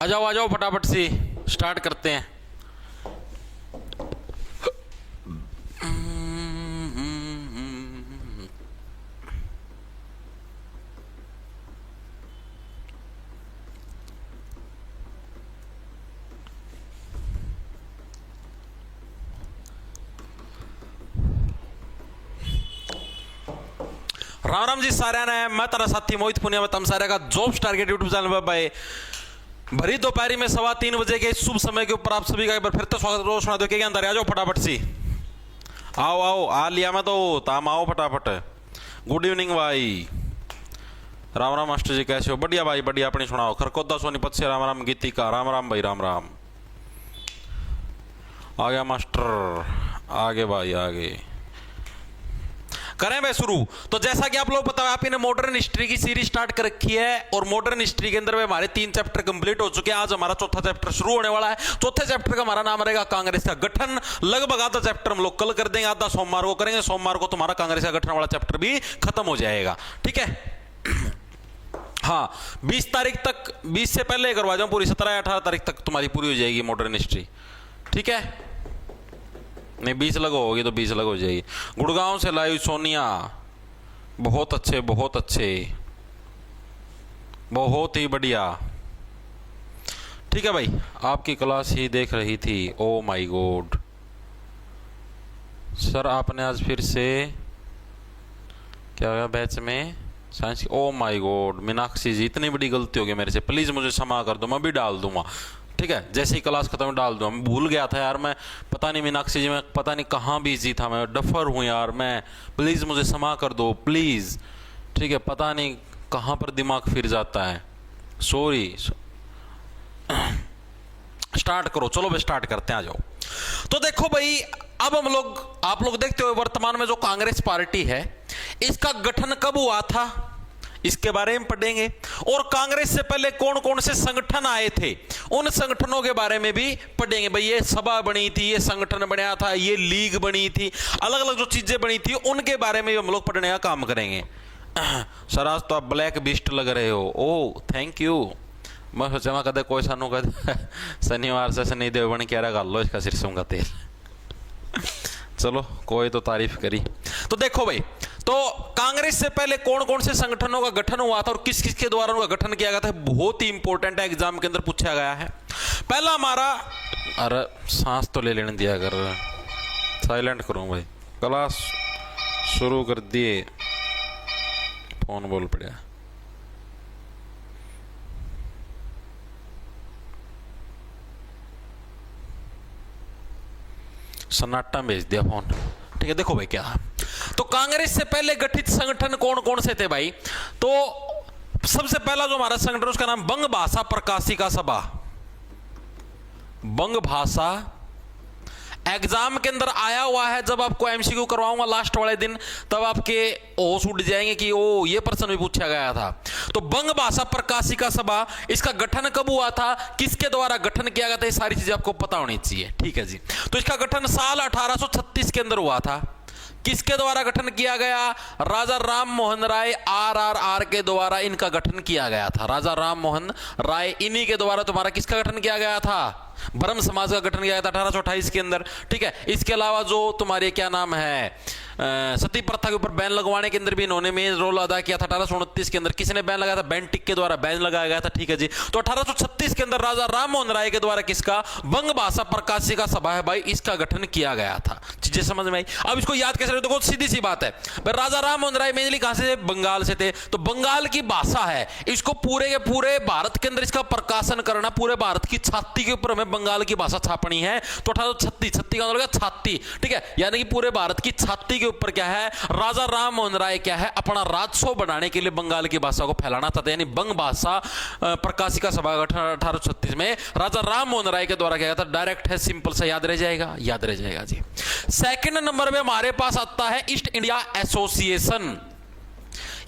आ जाओ फटाफट से स्टार्ट करते हैं। राम राम जी सारे ने, मैं तेरा साथी मोहित पुनिया में तम सारे का जॉब्स टारगेट यूट्यूब चैनल पर भाई भरी दोपहरी में 3:15 बजे के शुभ समय के ऊपर आप सभी का एक बार फिर तो स्वागत रोज सुना दो के अंदर आ जाओ फटाफट सी। आओ आओ आ लिया मैं तो ताम आओ फटाफट। गुड इवनिंग भाई, राम राम मास्टर जी कैसे हो? बढ़िया भाई बढ़िया, अपनी सुनाओ। खरकोदा सोनीपत से राम राम, गीतिका राम राम भाई राम राम। आ गया मास्टर, आगे भाई आगे करें भाई शुरू। तो जैसा कि आप लोग पता है, आप ने मॉडर्न हिस्ट्री की सीरीज स्टार्ट कर रखी है और मॉडर्न हिस्ट्री के अंदर में हमारे 3 चैप्टर कंप्लीट हो चुके हैं। आज हमारा चौथा चैप्टर शुरू होने वाला है। चौथे चैप्टर का हमारा नाम रहेगा कांग्रेस का गठन। लगभग आधा चैप्टर हम लोग कल कर देंगे, आधा सोमवार को करेंगे। सोमवार को तुम्हारा कांग्रेस का गठन वाला चैप्टर भी खत्म हो जाएगा, ठीक है। हाँ 20 तारीख तक, 20 से पहले करवा जाऊं पूरी, 17-18 तारीख तक तुम्हारी पूरी हो जाएगी मॉडर्न हिस्ट्री, ठीक है। नहीं 20 लगो होगी तो 20 लगो हो जाएगी। गुड़गांव से लाइव सोनिया, बहुत अच्छे बहुत अच्छे, बहुत ही बढ़िया, ठीक है भाई। आपकी क्लास ही देख रही थी, ओ माय गॉड सर आपने आज फिर से क्या बैच में science, oh my God Meenakshi ji इतनी बड़ी गलती हो गई मेरे से, प्लीज मुझे क्षमा कर दो, मैं भी डाल दूंगा, ठीक है। जैसे ही क्लास खत्म डाल दूंगा। मैं भूल गया था यार, मैं पता नहीं मीनाक्षी जी, मैं पता नहीं कहाँ बिजी था, मैं डफर हूँ यार मैं, प्लीज मुझे क्षमा कर दो प्लीज, ठीक है। पता नहीं कहाँ पर दिमाग फिर जाता है, सॉरी। स्टार्ट करो, चलो भाई स्टार्ट करते हैं, आ जाओ। तो देखो भाई, अब हम लोग, आप लोग देखते हो वर्तमान में जो कांग्रेस पार्टी है, इसका गठन कब हुआ था इसके बारे में पढ़ेंगे। और कांग्रेस से पहले कौन कौन से संगठन आए थे, उन संगठनों के बारे में भी पढ़ेंगे। भाई ये सभा बनी थी, ये संगठन बना था, ये लीग बनी थी, अलग अलग जो चीजें बनी थी उनके बारे में हम लोग पढ़ने का काम करेंगे। सर आज तो आप ब्लैक बिस्ट लग रहे हो, ओ थैंक यू। मैं सोचा मैं कदे कोई सानू कदे शनिवार से शनि देव बन के रहा लो इसका सिरसों का तेल। चलो कोई तो तारीफ करी। तो देखो भाई, तो कांग्रेस से पहले कौन कौन से संगठनों का गठन हुआ था और किस किस के द्वारा उनका गठन किया गया था, बहुत ही इंपॉर्टेंट है, एग्जाम के अंदर पूछा गया है। पहला हमारा, अरे सांस तो ले लेने दिया कर, साइलेंट करूं भाई, क्लास शुरू कर दिए, फोन बोल पड़ा। सन्नाटा भेज दिया फोन, ठीक है। देखो भाई क्या, तो कांग्रेस से पहले गठित संगठन कौन कौन से थे भाई। तो सबसे पहला जो हमारा संगठन, उसका नाम बंग भाषा प्रकाशिका सभा। बंग भाषा एग्जाम के अंदर आया हुआ है, जब आपको एमसीक्यू करवाऊंगा लास्ट वाले दिन, तब आपके होश उड़ जाएंगे कि ओ ये प्रश्न भी पूछा गया था। तो बंग भाषा प्रकाशिका सभा, इसका गठन कब हुआ था, किसके द्वारा गठन किया गया था, ये सारी चीजें आपको पता होनी चाहिए, ठीक है जी। तो इसका गठन साल 1836 के अंदर हुआ था। किसके द्वारा गठन किया गया, राजा राम मोहन राय आरआरआर के द्वारा इनका गठन किया गया था। राजा राम मोहन राय, इन्हीं के द्वारा तुम्हारा किसका गठन किया गया था, ब्रह्म समाज का गठन किया गया था 1828 के अंदर, ठीक है। इसके अलावा जो तुम्हारे क्या नाम है, सती प्रथा के ऊपर बैन लगवाने के अंदर भी इन्होंने मेन रोल अदा किया था। 1829 के अंदर किसने बैन लगाया था, बेंटिक के द्वारा बैन लगाया गया था, ठीक है जी। तो 1836 के अंदर राजा राम मोहन राय के द्वारा किसका, बंग भाषा प्रकाशिका सभा है भाई, इसका गठन किया गया था। चीजें समझ में आई। अब इसको याद कैसे, देखो सीधी सी बात है, राजा राम मोहन राय मेनली कहां से, बंगाल से थे। तो बंगाल की भाषा है, इसको पूरे के पूरे भारत के अंदर इसका प्रकाशन करना, पूरे भारत की छाती के ऊपर हमें बंगाल की भाषा छापनी है। तो 1836, छत्ती का मतलब छाती, ठीक है, यानी कि पूरे भारत की छाती के ऊपर क्या है, राजा राम मोहन राय क्या है, अपना राजस्व बढ़ाने के लिए बंगाल की भाषा को फैलाना चाहते हैं। यानी बंग भाषा प्रकाशिका सभा का गठन 1836 में राजा राम मोहन राय के द्वारा किया गया था। डायरेक्ट है, सिंपल से याद रह जाएगा, याद रह जाएगा जी। सेकंड नंबर में हमारे पास आता है ईस्ट इंडिया एसोसिएशन,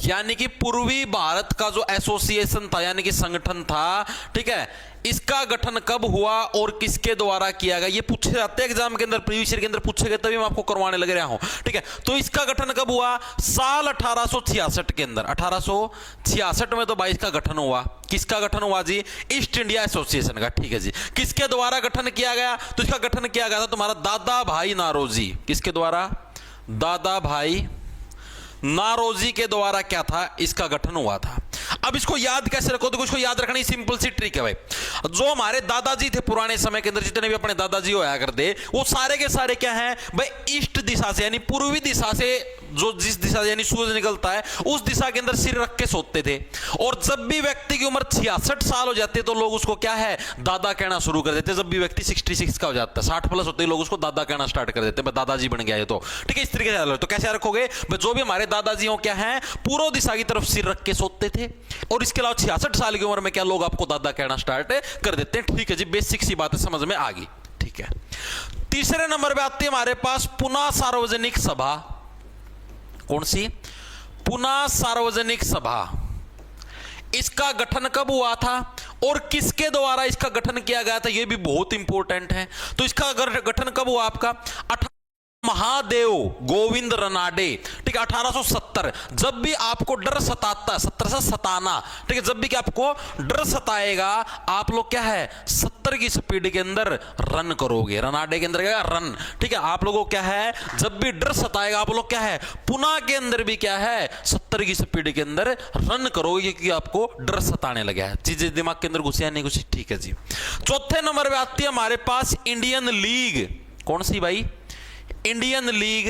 यानी कि पूर्वी भारत का जो एसोसिएशन था, यानी कि संगठन था, ठीक है। इसका गठन कब हुआ और किसके द्वारा किया गया, ये पूछे जाते हैं एग्जाम के अंदर, प्रीवियस ईयर के अंदर पूछे गए, तभी मैं आपको करवाने लग रहा हूं। ठीक है, तो इसका गठन कब हुआ, साल 1866 के अंदर, 1866 में तो भाई इसका गठन हुआ। किसका गठन हुआ जी, ईस्ट इंडिया एसोसिएशन का। ठीक है जी, किसके द्वारा गठन किया गया, तो इसका गठन किया गया था तुम्हारा दादा भाई नारोजी। किसके द्वारा, दादा भाई नारोजी के द्वारा क्या था, इसका गठन हुआ था। अब इसको याद कैसे रखो, तो इसको याद रखनी सिंपल सी ट्रिक है भाई। जो हमारे दादाजी थे पुराने समय के अंदर, जितने भी अपने दादाजी होया करते, वो सारे के सारे क्या हैं भाई, ईस्ट दिशा से यानी पूर्वी दिशा से, जो जिस दिशा यानी सूरज निकलता है उस दिशा के अंदर सिर रख के सोते थे। और जब भी व्यक्ति की उम्र 66 साल हो जाती है तो लोग उसको क्या है, दादा कहना शुरू कर देते। जब भी व्यक्ति 66 का हो जाता है, 60 प्लस होते ही लोग उसको दादा कहना स्टार्ट कर देते हैं, दादाजी बन गया है तो। ठीक है, इस तरीके से। तो कैसे रखोगे, जो भी हमारे दादाजी हो क्या है, पूर्व दिशा की तरफ सिर रख के सोते थे, और इसके अलावा 66 साल की उम्र में क्या लोग आपको दादा कहना स्टार्ट कर देते हैं। ठीक है जी, बेसिक सी बात समझ में आ गई। ठीक है, तीसरे नंबर पे आती है हमारे पास पुनः सार्वजनिक सभा। कौन सी, पुनः सार्वजनिक सभा। इसका गठन कब हुआ था और किसके द्वारा इसका गठन किया गया था, यह भी बहुत इंपॉर्टेंट है। तो इसका गठन कब हुआ आपका, महादेव गोविंद रनाडे। ठीक है, 1870। जब भी आपको डर सताता, 70 से सताना। ठीक है, जब भी आपको डर सताएगा, आप लोग क्या है 70 की स्पीड के अंदर रन करोगे। रनाडे के अंदर क्या रन। ठीक है, आप लोगों को क्या है, जब भी डर सताएगा आप लोग क्या है, पुणे के अंदर भी क्या है 70 की स्पीड के अंदर रन करोगे, क्योंकि आपको डर सताने लगा है। चीजें दिमाग के अंदर घुसिया नहीं घुसी। ठीक है जी, चौथे नंबर पे आती है हमारे पास इंडियन लीग। कौन सी भाई, इंडियन लीग।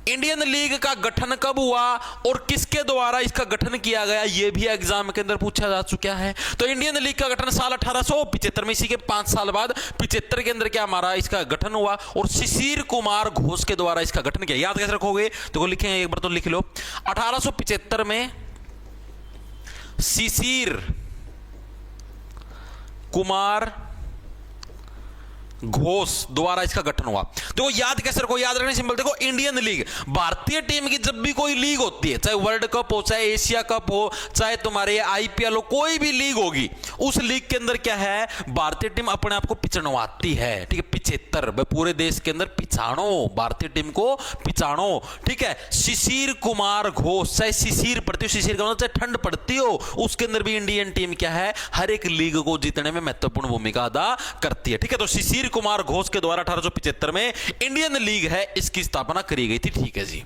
इंडियन लीग का गठन कब हुआ और किसके द्वारा इसका गठन किया गया, यह भी एग्जाम के अंदर पूछा जा चुका है। तो इंडियन लीग का गठन साल 1875 में, इसी के 5 साल बाद 75 के अंदर क्या हमारा इसका गठन हुआ, और शिशिर कुमार घोष के द्वारा इसका गठन किया। याद कैसे रखोगे, तो लिखेंगे एक बार तो लिख लो। 1875 में शिशिर कुमार घोष द्वारा इसका गठन हुआ। देखो याद कैसे रखो, याद रखने सिंपल। देखो इंडियन लीग, भारतीय टीम की जब भी कोई लीग होती है, चाहे वर्ल्ड कप हो, चाहे एशिया कप हो, चाहे तुम्हारे आईपीएल हो, कोई भी लीग होगी, उस लीग के अंदर क्या है, भारतीय टीम अपने आप को पिछड़वाती है। ठीक है, 75 पूरे देश के अंदर पिछाड़ो, भारतीय टीम को पिछाड़ो। ठीक है, शिशिर कुमार घोष, चाहे शिशिर पड़ती हो, शिशिर का चाहे ठंड पड़ती हो, उसके अंदर भी इंडियन टीम क्या है, हर एक लीग को जीतने में महत्वपूर्ण भूमिका अदा करती है। ठीक है, तो शिशिर कुमार घोष के द्वारा 1875 में इंडियन लीग है, इसकी स्थापना करी गई थी। ठीक है जी,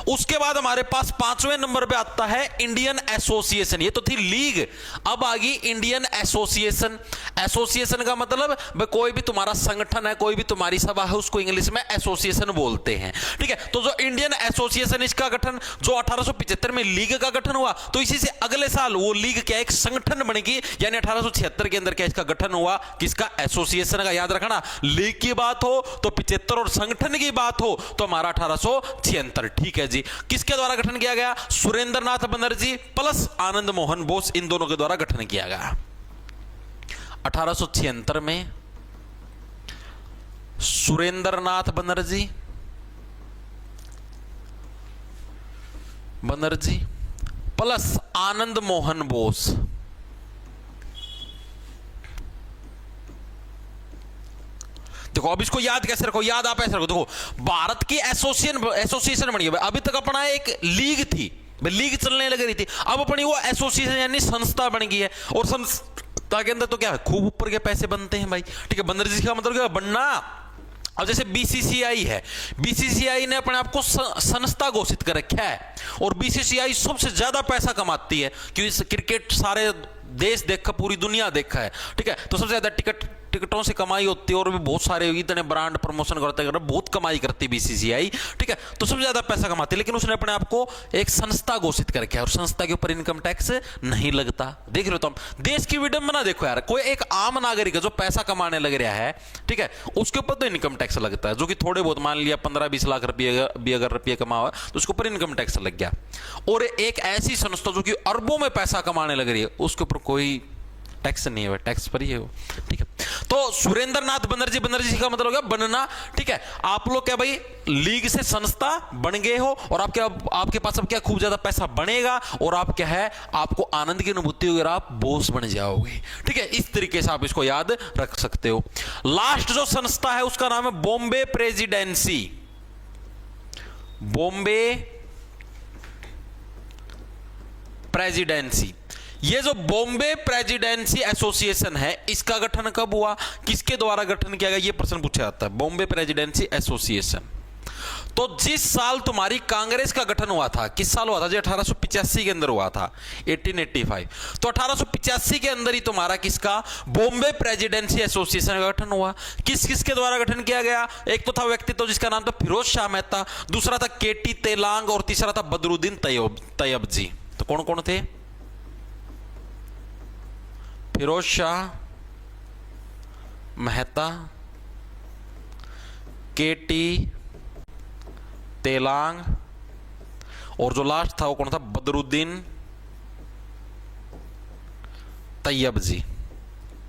उसके बाद हमारे पास 5वें नंबर पे आता है इंडियन एसोसिएशन। ये तो थी लीग, अब आ गई इंडियन एसोसिएशन। एसोसिएशन का मतलब भाई कोई भी तुम्हारा संगठन है, कोई भी तुम्हारी सभा है, उसको इंग्लिश में एसोसिएशन बोलते हैं। ठीक है, तो जो इंडियन एसोसिएशन, इसका गठन जो 1875 में लीग का गठन हुआ, तो इसी से अगले साल वो लीग क्या एक संगठन बनेगी, यानी 1876 के अंदर क्या इसका गठन हुआ, किसका, एसोसिएशन का। याद रखना, लीग की बात हो तो 75 और संगठन की बात हो तो हमारा 1876। ठीक है जी, किसके द्वारा गठन किया गया, सुरेंद्रनाथ बनर्जी प्लस आनंद मोहन बोस, इन दोनों के द्वारा गठन किया गया। 1876 में सुरेंद्रनाथ बनर्जी प्लस आनंद मोहन बोस। देखो अब इसको याद कैसे रखो, याद आप ऐसे रखो। देखो भारत की एसोसिएशन बनी है, अभी तक अपना एक लीग थी, लीग चलने लग रही थी, अब अपनी वो एसोसिएशन यानी संस्था बन गई है, और संस्था के अंदर तो क्या है, खूब ऊपर के पैसे बनते हैं भाई। ठीक है, बनर्जी का मतलब क्या, बनना। अब जैसे बीसीसीआई है, बीसीसीआई ने अपने आप को संस्था घोषित कर रखा है, और बीसीसीआई सबसे ज्यादा पैसा कमाती है, क्योंकि क्रिकेट सारे देश देखा, पूरी दुनिया देखा है। ठीक है, तो सबसे ज्यादा टिकटों से कमाई होती है, और भी बहुत सारे इतने ब्रांड प्रमोशन करते हैं, बहुत कमाई करती है बीसीसीआई। ठीक है, तो सबसे ज्यादा पैसा कमाती है, लेकिन उसने अपने आप को एक संस्था घोषित कर रखा है, और संस्था के ऊपर इनकम टैक्स नहीं लगता। देख रहे हो तुम, देश की विडंबना देखो यार, कोई एक आम नागरिक है जो पैसा कमाने लग रहा है, ठीक है, उसके ऊपर तो इनकम टैक्स लगता है, जो कि थोड़े बहुत, मान लिया 15-20 लाख रुपये भी अगर रुपये कमा हुआ तो उसके ऊपर इनकम टैक्स लग गया। और एक ऐसी संस्था जो कि अरबों में पैसा कमाने लग रही है, उसके ऊपर कोई टैक्स नहीं है, टैक्स पर ही है वो। ठीक है, तो सुरेंद्र नाथ बनर्जी, बनर्जी का मतलब हो गया बनना, ठीक है। आप लोग क्या भाई लीग से संस्था बन गए हो और आपके पास अब क्या खूब ज्यादा पैसा बनेगा और आप क्या है, आपको आनंद की अनुभूति होगी और आप बॉस बन जाओगे, ठीक है। इस तरीके से आप इसको याद रख सकते हो। लास्ट जो संस्था है उसका नाम है बॉम्बे प्रेसिडेंसी। बॉम्बे प्रेसिडेंसी। ये जो बॉम्बे प्रेसिडेंसी एसोसिएशन है इसका गठन कब हुआ, किसके द्वारा गठन किया गया, ये प्रश्न पूछा जाता है। Bombay presidency association. तो जिस साल तुम्हारी कांग्रेस का गठन हुआ था, किस साल हुआ था जी, 1885 के अंदर हुआ था, 1885। तो 1885 के अंदर ही तुम्हारा किसका, बॉम्बे प्रेसिडेंसी एसोसिएशन का गठन हुआ। किस किसके द्वारा गठन किया गया, एक तो था व्यक्तित्व जिसका नाम था फिरोज शाह मेहता, दूसरा था केटी तेलांग और तीसरा था बदरुद्दीन तैयब जी। तो कौन कौन थे, फिरोज शाह मेहता, केटी तेलांग और जो लास्ट था वो कौन था, बदरुद्दीन तैयब जी।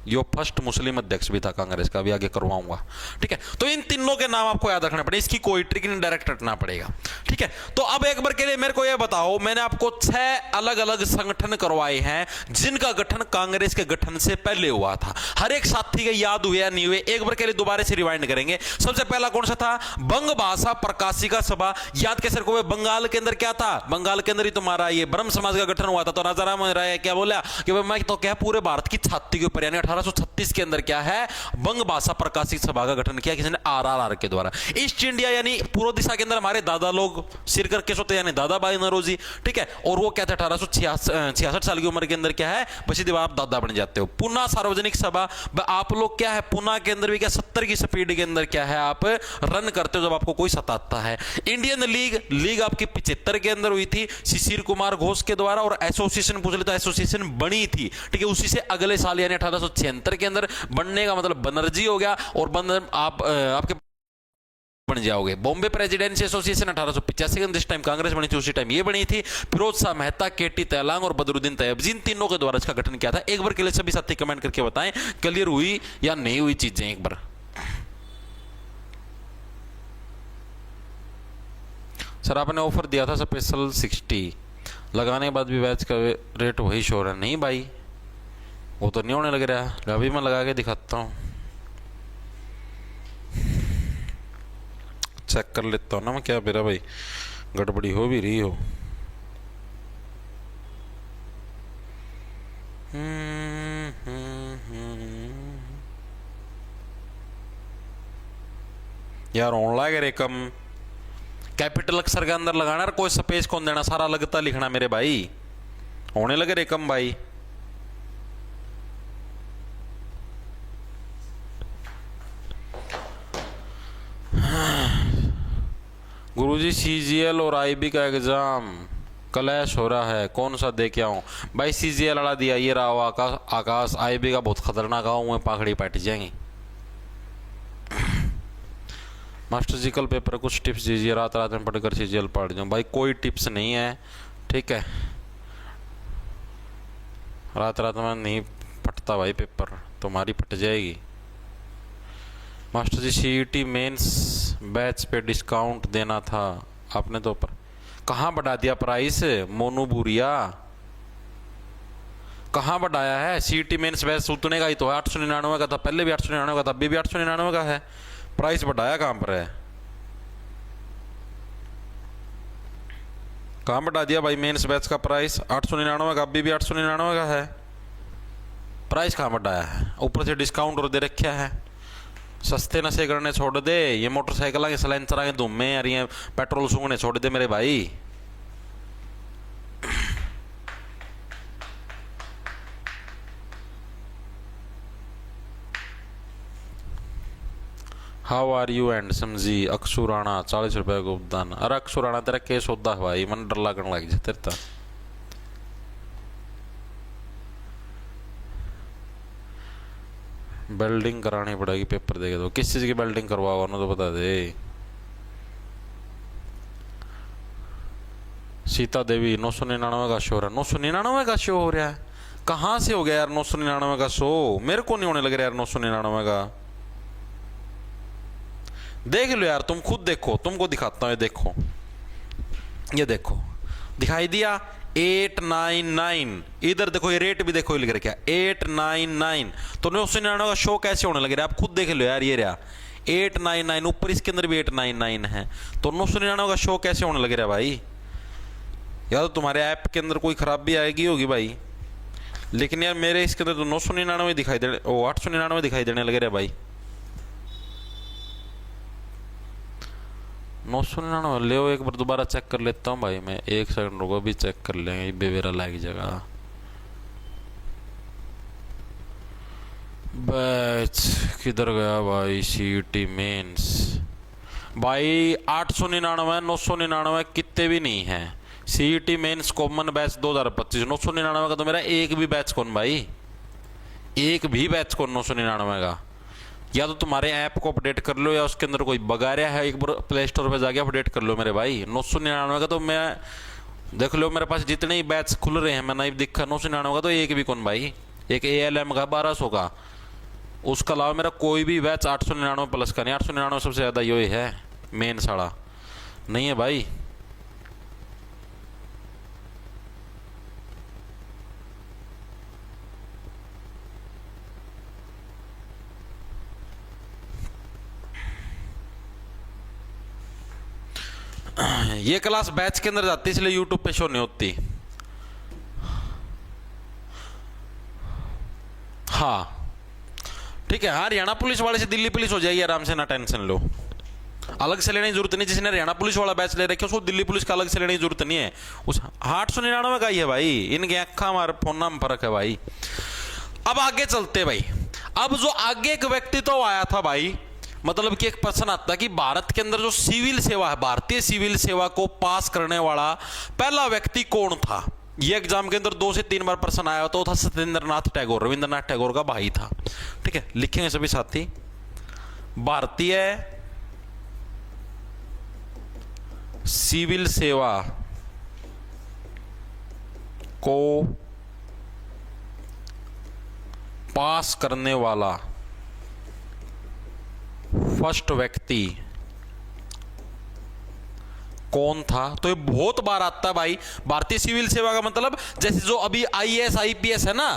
यो फर्स्ट मुस्लिम अध्यक्ष भी था कांग्रेस का, भी आगे करवाऊंगा, ठीक है। तो इन तीनों के नाम आपको याद रखना पड़ेगा, इसकी कोई ट्रिक नहीं, डायरेक्ट रखना पड़ेगा, ठीक है। तो अब एक बार के लिए मेरे को यह बताओ, मैंने आपको 6 अलग अलग संगठन करवाए हैं जिनका गठन कांग्रेस के गठन से पहले हुआ था। हर एक साथी के याद हुए या नहीं हुए, एक बार के लिए दोबारा से रिवाइंड करेंगे। सबसे पहला कौन सा था, बंग भाषा प्रकाशिका सभा। याद कैसे रखोगे, बंगाल के अंदर क्या था, बंगाल के अंदर ही तुम्हारा ये ब्रह्म समाज का गठन हुआ था। तो राजा राम राय क्या बोला कि मैं तो क्या पूरे भारत की छाती के ऊपर, यानी 1836 के अंदर क्या है, बंग भाषा प्रकाशित सभा का गठन किया किसने, आरआरआर के द्वारा। ईस्ट इंडिया यानी पूर्व दिशा के अंदर हमारे दादा लोग सिर करके सोते, यानी दादा भाई नौरोजी, ठीक है। और वो क्या था, 1866 साल की उम्र के अंदर क्या है, बसीदी आप दादा बन जाते हो। पुना सार्वजनिक सभा, आप लोग क्या है, पुना के अंदर भी क्या 70 की स्पीड के अंदर क्या है आप रन करते हो जब आपको कोई सताता है। इंडियन लीग आपकी 75 के अंदर हुई थी शिशिर कुमार घोष के द्वारा, और एसोसिएशन पूछ ले तो एसोसिएशन बनी थी, ठीक है, उसी से अगले साल यानी 1876 के अंदर। बनने का मतलब बनर्जी हो गया और आपके बन जाओगे। बॉम्बे प्रेसिडेंसी एसोसिएशन 1885 के अंदर, जिस टाइम कांग्रेस बनी थी उसी टाइम ये बनी थी। फिरोज शाह मेहता, केटी तेलांग और बदरुद्दीन तैयब, जिन तीनों के द्वारा इसका गठन किया था। एक बार के लिए सभी साथी कमेंट करके बताएं क्लियर हुई या नहीं हुई चीजें एक बार। सर आपने ऑफर दिया था स्पेशल 60 लगाने के बाद भी बैच का रेट वही शो रहा है। नहीं भाई वो तो नहीं होने लग रहा है, अभी मैं लगा के दिखाता हूँ, चेक कर लेता हूँ ना मैं, क्या मेरा भाई गड़बड़ी हो भी रही हो। यार ऑनलाइन करे कम कैपिटल अक्षर के अंदर लगाना, कोई स्पेस कौन देना, सारा लगता लिखना मेरे भाई, होने लगे रे कम भाई। गुरुजी सीजीएल और आईबी का एग्जाम क्लैश हो रहा है, कौन सा दे के आऊं भाई। सीजीएल वाला दिया ये रहा आकाश, आईबी का बहुत खतरनाक आऊं मैं, पाखड़ी पाट जाएंगी। मास्टर जी कल पेपर कुछ टिप्स दीजिए, रात रात में पढ़कर सीजीएल पढ़ जाऊं। भाई कोई टिप्स नहीं है, ठीक है, रात रात में नहीं फटता भाई पेपर, तुम्हारी फट जाएगी। मास्टर जी सीईटी मेंस बैच पे डिस्काउंट देना था आपने, तो पर कहाँ बढ़ा दिया प्राइस, मोनू बुरिया कहाँ बढ़ाया है। सीईटी मेंस बैच सुतने का ही तो है, 899 का था, पहले भी 899 का था, अभी भी 899 का है, प्राइस बढ़ाया कहाँ पर है, कहाँ बढ़ा दिया भाई। मेंस बैच का प्राइस 899 का, अभी भी 899 का है, प्राइस कहाँ बढ़ाया है, ऊपर से डिस्काउंट और दे रखा है। सस्ते नशे करने छोड़ दे, ये मोटरसाइकिल के सलेंसर के धुम्मे और ये पेट्रोल सूंघने छोड़ दे मेरे भाई। हाउ आर यू एंड समझी अक्षु राणा 40 रुपए को उपदान। अरे अक्षु राणा तेरा केस होता है भाई, मन डर लगने लग जाए तेरे। बिल्डिंग करानी पड़ेगी पेपर देके, तो किस चीज की बिल्डिंग करवाओ ना तो बता दे। सीता देवी 999 का शो हो रहा है, 999 का शो हो रहा है, कहां से हो गया यार 999 का शो? मेरे को नहीं होने लग रहा यार 999 का। देख लो यार, तुम खुद देखो, तुमको दिखाता हूं। देखो, ये देखो, दिखाई दिया 899। इधर देखो, ये रेट भी देखो, ये लिख रखा 899। तो 999 का शो कैसे होने लग रहा है? आप खुद देख लो यार, ये रहा 899, ऊपर इसके अंदर भी 899 है। तो 999 का शो कैसे होने लग रहा है भाई? या तो तुम्हारे ऐप के अंदर कोई खराबी आएगी होगी भाई, लेकिन यार मेरे इसके अंदर तो 999 दिखाई दे, 899 दिखाई देने लग रहा है भाई। 999 ले, एक बार दोबारा चेक कर लेता हूँ भाई मैं। एक सेकंड रुको, भी चेक कर लेंगे बेवेरा लाइक जगह। बैच किधर गया भाई? सीटी मेंस भाई 899, 999 कितने भी नहीं है। सीटी मेंस कॉमन बैच 2025, 999 का तो मेरा एक भी बैच कौन भाई, एक भी बैच कौन 999 का। या तो तुम्हारे ऐप को अपडेट कर लो, या उसके अंदर कोई बगा रहा है, एक बार प्ले स्टोर पे जाके अपडेट कर लो मेरे भाई। 999 का तो मैं देख लो, मेरे पास जितने ही बैच खुल रहे हैं मैं नहीं दिखा 999 का तो एक भी कौन भाई। एक ALM का 1200 का, उसके अलावा मेरा कोई भी बैच 899 प्लस का नहीं। 899 सबसे ज़्यादा ये है मेन साड़ा, नहीं है भाई। ये क्लास बैच के अंदर जाती इसलिए यूट्यूब पे शो नहीं होती। हाँ ठीक है, हाँ हरियाणा पुलिस वाले से दिल्ली पुलिस हो जाएगी आराम से, ना टेंशन लो। अलग से लेने की जरूरत नहीं, जिसने हरियाणा पुलिस वाला बैच ले रखे उसको दिल्ली पुलिस का अलग से लेने की जरूरत नहीं है। उस 899 का ही है भाई, इनके अक्खा हमारे फोन में फर्क है भाई। अब आगे चलते भाई। अब जो आगे एक व्यक्तित्व आया था भाई, मतलब कि एक प्रश्न आता है कि भारत के अंदर जो सिविल सेवा है, भारतीय सिविल सेवा को पास करने वाला पहला व्यक्ति कौन था? ये एग्जाम के अंदर 2 से 3 बार प्रश्न आया, तो था सत्येंद्रनाथ टैगोर, रविंद्रनाथ टैगोर का भाई था। ठीक है, लिखेंगे सभी साथी। भारतीय सिविल सेवा को पास करने वाला फर्स्ट व्यक्ति कौन था? तो ये बहुत बार आता है भाई। भारतीय सिविल सेवा का मतलब जैसे जो अभी IAS IPS है ना,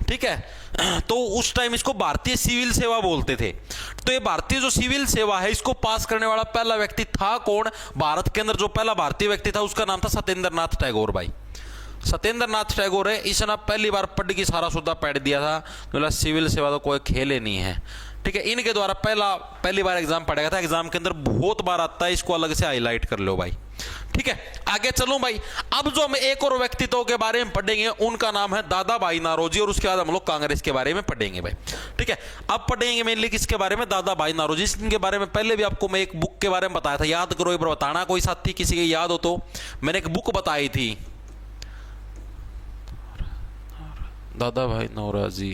ठीक है, तो उस टाइम इसको भारतीय सिविल सेवा बोलते थे। तो ये भारतीय जो सिविल सेवा है इसको पास करने वाला पहला व्यक्ति था कौन? भारत के अंदर जो पहला भारतीय व्यक्ति था उसका नाम था सत्येंद्रनाथ टैगोर भाई। सत्येंद्रनाथ टैगोर है, इसने पहली बार पढ़ के सारा सुद्धा पढ़ दिया था, बोला सिविल सेवा तो कोई खेल ही नहीं है। ठीक है, इनके द्वारा पहली बार एग्जाम पढ़ेगा था। एग्जाम के अंदर बहुत बार आता है, इसको अलग से हाईलाइट कर लो भाई। ठीक है, आगे चलो भाई। अब जो हम एक और व्यक्तित्व के बारे में पढ़ेंगे उनका नाम है दादा भाई नौरोजी, और उसके बाद हम लोग कांग्रेस के बारे में पढ़ेंगे भाई। ठीक है, अब पढ़ेंगे मेनली किसके बारे में? दादा भाई नौरोजी। इनके बारे में पहले भी आपको मैं एक बुक के बारे में बताया था, याद करो एक बार, बताना कोई साथी किसी के याद हो तो। मैंने एक बुक बताई थी, दादा भाई नौरोजी।